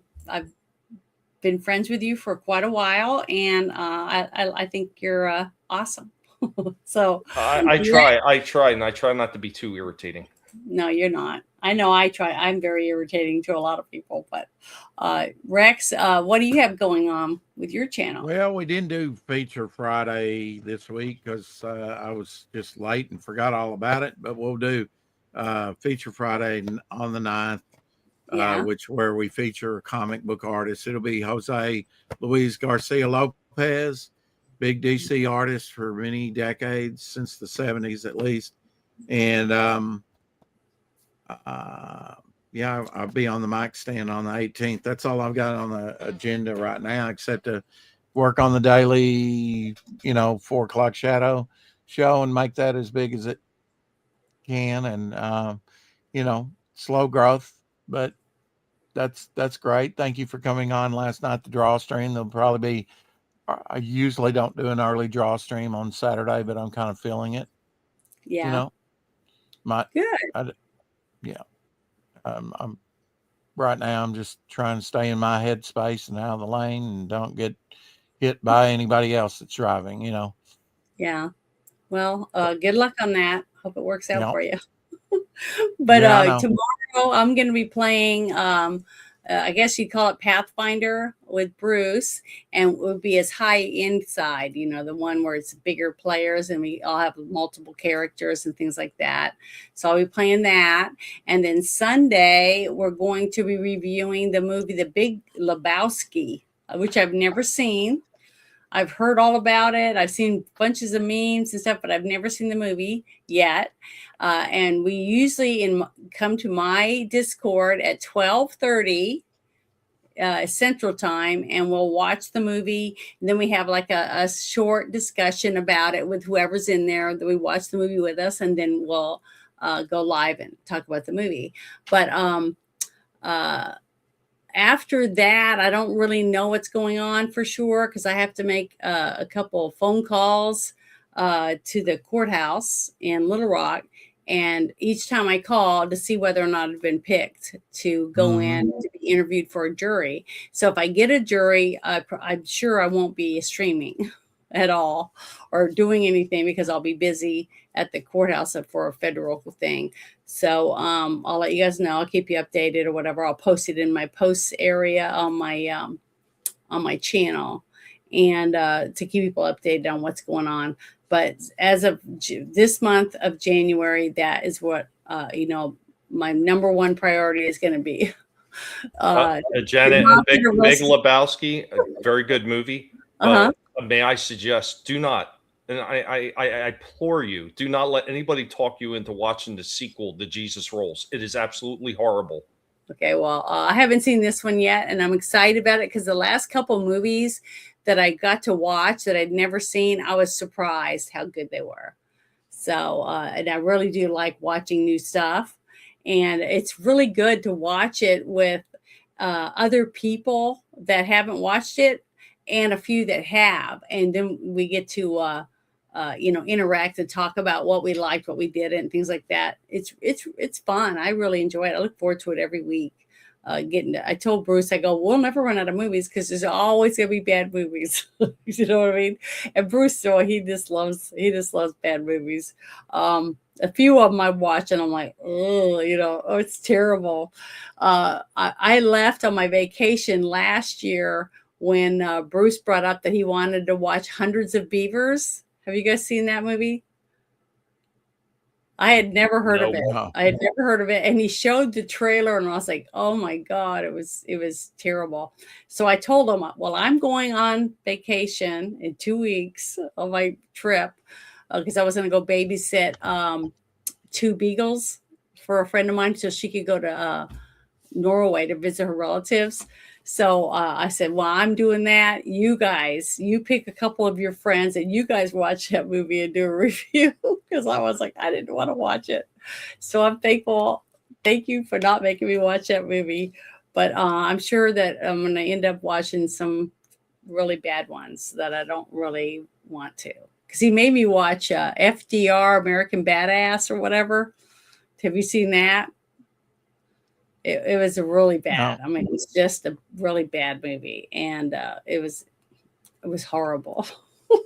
been friends with you for quite a while, and I think you're awesome. So I try, and I try not to be too irritating. No, you're not. I know I try. I'm very irritating to a lot of people, but Rex, what do you have going on with your channel? Well, we didn't do Feature Friday this week because I was just late and forgot all about it, but we'll do Feature Friday on the 9th, which where we feature comic book artists. It'll be Jose Luis Garcia Lopez, big DC artist for many decades, since the 70s at least. And I'll be on the mic stand on the 18th. That's all I've got on the agenda right now, except to work on the daily, 4 o'clock shadow show and make that as big as it can. And, slow growth, but that's great. Thank you for coming on last night, the draw stream. There'll probably be, I usually don't do an early draw stream on Saturday, but I'm kind of feeling it. Yeah. Good. I'm right now. I'm just trying to stay in my headspace and out of the lane and don't get hit by anybody else that's driving, Yeah. Well, good luck on that. Hope it works out Yep. for you. But Yeah, I know. tomorrow I'm going to be playing, I guess you'd call it Pathfinder with Bruce, and it would be his high inside, the one where it's bigger players and we all have multiple characters and things like that. So I'll be playing that. And then Sunday, we're going to be reviewing the movie, The Big Lebowski, which I've never seen. I've heard all about it. I've seen bunches of memes and stuff, but I've never seen the movie yet. And we usually come to my Discord at 12:30 Central Time, and we'll watch the movie. And then we have like a short discussion about it with whoever's in there that we watch the movie with us, and then we'll go live and talk about the movie. But after that, I don't really know what's going on for sure because I have to make a couple of phone calls to the courthouse in Little Rock. And each time I call to see whether or not I've been picked to go in to be interviewed for a jury. So if I get a jury, I'm sure I won't be streaming at all or doing anything because I'll be busy at the courthouse for a federal thing. So I'll let you guys know. I'll keep you updated or whatever. I'll post it in my posts area on my channel, and to keep people updated on what's going on. But as of this month of January, that is what my number one priority is going to be. Janet, Big Lebowski, a very good movie. But may I suggest, do not, and I implore you, do not let anybody talk you into watching the sequel, The Jesus Rolls. It is absolutely horrible. Okay, well, I haven't seen this one yet, and I'm excited about it because the last couple movies that I got to watch that I'd never seen, I was surprised how good they were. So, and I really do like watching new stuff, and it's really good to watch it with other people that haven't watched it. and a few that have, and then we get to interact and talk about what we liked, what we did, and things like that. It's fun. I really enjoy it. I look forward to it every week. I told Bruce, I go, we'll never run out of movies because there's always gonna be bad movies. You know what I mean? And Bruce, he just loves bad movies. A few of them I watch and I'm like, oh, it's terrible. I left on my vacation last year when Bruce brought up that he wanted to watch Hundreds of Beavers. Have you guys seen that movie? I had never heard of it. No. I had never heard of it. And he showed the trailer and I was like, oh my God, it was terrible. So I told him, well, I'm going on vacation in 2 weeks on my trip because I was going to go babysit 2 beagles for a friend of mine so she could go to Norway to visit her relatives. So I said, well, I'm doing that. You guys, you pick a couple of your friends and you guys watch that movie and do a review because I was like, I didn't want to watch it. So I'm thankful. Thank you for not making me watch that movie. But I'm sure that I'm going to end up watching some really bad ones that I don't really want to. Because he made me watch FDR, American Badass or whatever. Have you seen that? It was a really bad. No. I mean, it's just a really bad movie, and it was horrible.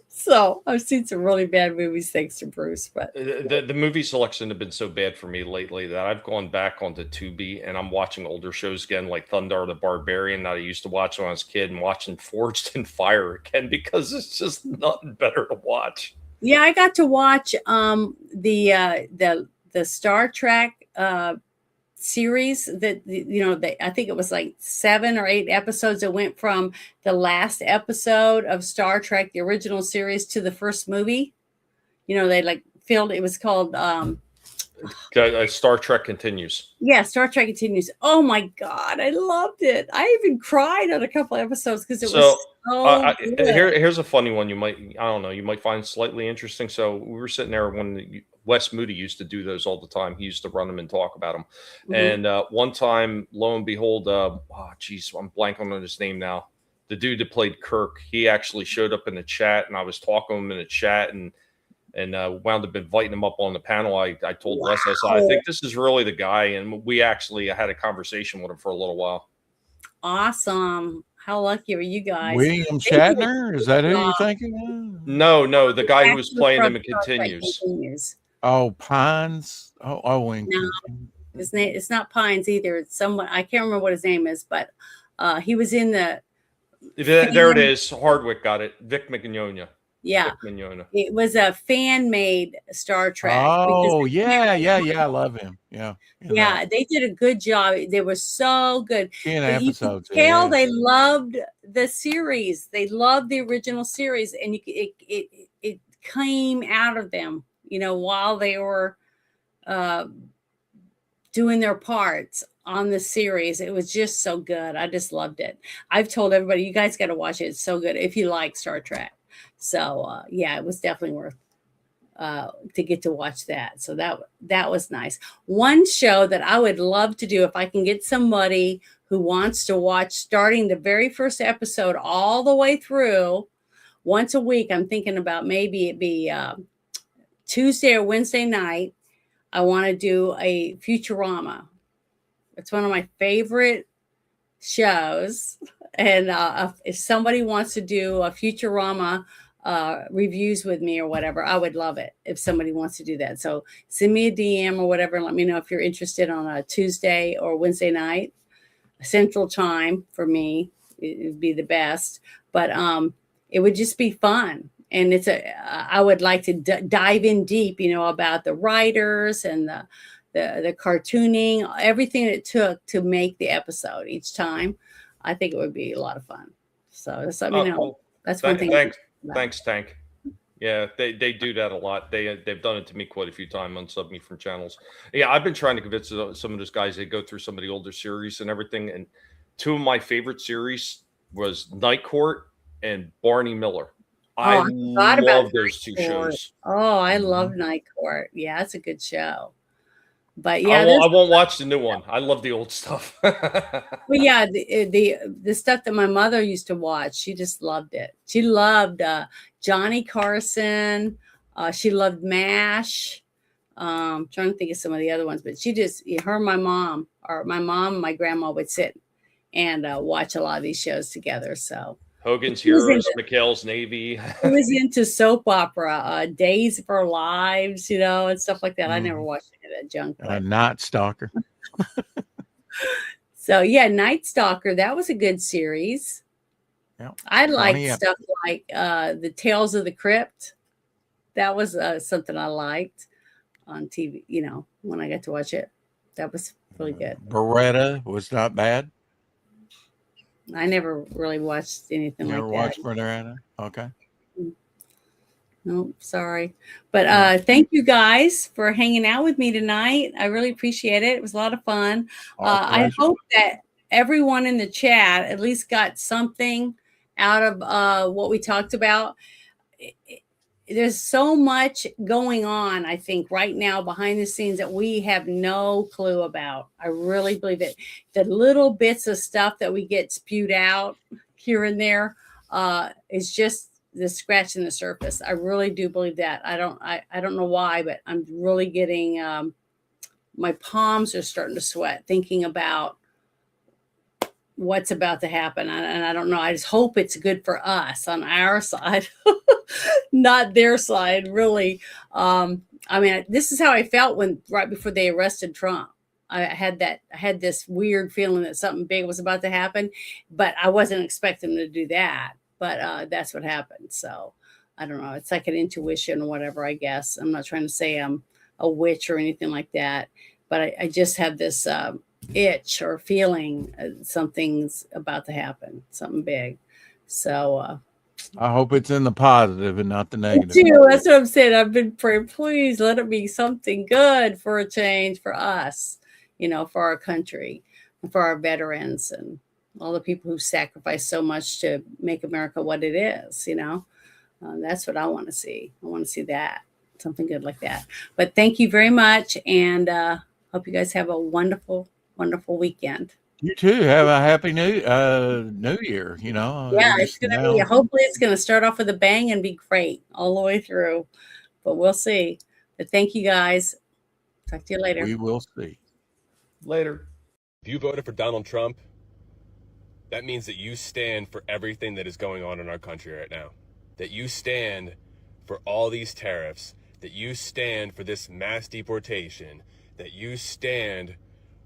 So I've seen some really bad movies thanks to Bruce. But the movie selection have been so bad for me lately that I've gone back onto Tubi and I'm watching older shows again, like Thundar the Barbarian that I used to watch when I was a kid, and watching Forged in Fire again because it's just nothing better to watch. yeah, I got to watch the Star Trek series that I think it was like 7 or 8 episodes that went from the last episode of Star Trek, the original series, to the first movie. They like filmed, it was called Star Trek Continues. Yeah, Star Trek Continues. Oh my God, I loved it. I even cried on a couple of episodes because it was so good. Here's a funny one you might find slightly interesting. So we were sitting there when Wes Moody used to do those all the time. He used to run them and talk about them. Mhm. And one time, lo and behold, I'm blanking on his name now. The dude that played Kirk, he actually showed up in the chat, and I was talking to him in the chat, and wound up inviting him up on the panel. I told Wes, I said, I think this is really the guy, and we actually had a conversation with him for a little while. Awesome. How lucky are you guys? William They did a Shatner? Is that who you're job. thinking? No, the guy who was Actor playing from him in Star Trek Continues. Oh, Pines. Wink. No, his name, it's not Pines either. It's someone, I can't remember what his name is, but he was in the There it is. Hardwick got it. Vic Mignogna. Yeah. Vic Mignogna. It was a fan-made Star Trek. Oh, because yeah. I love him. Yeah. yeah, they did a good job. They were so good. 10 But you episodes. could tell yeah. they loved the series. They loved the original series, and it came out of them, while they were doing their parts on the series. It was just so good. I just loved it. I've told everybody, you guys got to watch it. It's so good if you like Star Trek. So yeah, it was definitely worth to get to watch that. So that was nice. One show that I would love to do if I can get somebody who wants to watch starting the very first episode all the way through once a week. I'm thinking about maybe it be Tuesday or Wednesday night. I want to do a Futurama. It's one of my favorite shows. And if somebody wants to do a Futurama reviews with me or whatever, I would love it if somebody wants to do that. So send me a DM or whatever and let me know if you're interested on a Tuesday or Wednesday night, Central Time for me. It would be the best. But it would just be fun. And I would like to dive in deep, about the writers and the cartooning, everything it took to make the episode each time. I think it would be a lot of fun. So just let me know. Cool. That's one thing. Thanks, Tank. Yeah, they do that a lot. They've done it to me quite a few times, unsub me from channels. Yeah, I've been trying to convince some of those guys. They go through some of the older series and everything. And 2 of my favorite series was Night Court and Barney Miller. I love those 2 shows. Oh, I love Night Court. Yeah, it's a good show. But yeah, I won't watch the new one. I love the old stuff. well, yeah, the stuff that my mother used to watch, she just loved it. She loved Johnny Carson. She loved MASH. Trying to think of some of the other ones, but she just, her and my mom, and my grandma would sit and watch a lot of these shows together. So Hogan's Heroes, McHale's Navy. He was into soap opera, Days of Our Lives, and stuff like that. I never watched any of that junk. Night Stalker. So yeah, Night Stalker, that was a good series. Yep. I liked stuff like the Tales of the Crypt. That was something I liked on TV, when I got to watch it. That was really good. Beretta was not bad. I never really watched anything Never like that. watched Beretta? Okay. No, sorry. But thank you guys for hanging out with me tonight. I really appreciate it. It was a lot of fun. I hope that everyone in the chat at least got something out of what we talked about. There's so much going on, I think, right now behind the scenes that we have no clue about. I really believe it. The little bits of stuff that we get spewed out here and there is just the scratch in the surface. I really do believe that. I don't know why, but I'm really getting my palms are starting to sweat thinking about what's about to happen. And I don't know. I just hope it's good for us on our side, not their side, really. I mean, this is how I felt right before they arrested Trump. I had this weird feeling that something big was about to happen, but I wasn't expecting them to do that. But that's what happened. So I don't know. It's like an intuition or whatever, I guess. I'm not trying to say I'm a witch or anything like that, but I just have this itch or feeling something's about to happen, something big. So I hope it's in the positive and not the negative. Too. That's what I'm saying. I've been praying, please let it be something good for a change for us, for our country and for our veterans and all the people who sacrificed so much to make America what it is, that's what I want to see. I want to see that, something good like that. But thank you very much. And hope you guys have a wonderful, wonderful weekend. You too. Have a happy new year, Yeah, it's going to be, hopefully it's going to start off with a bang and be great all the way through, but we'll see. But thank you guys. Talk to you later. We will see. Later. If you voted for Donald Trump, that means that you stand for everything that is going on in our country right now. That you stand for all these tariffs, that you stand for this mass deportation, that you stand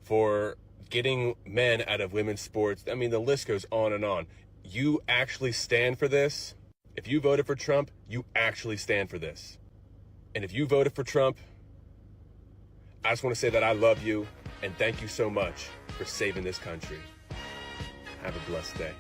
for getting men out of women's sports. I mean, the list goes on and on. You actually stand for this. If you voted for Trump, you actually stand for this. And if you voted for Trump, I just want to say that I love you and thank you so much for saving this country. Have a blessed day.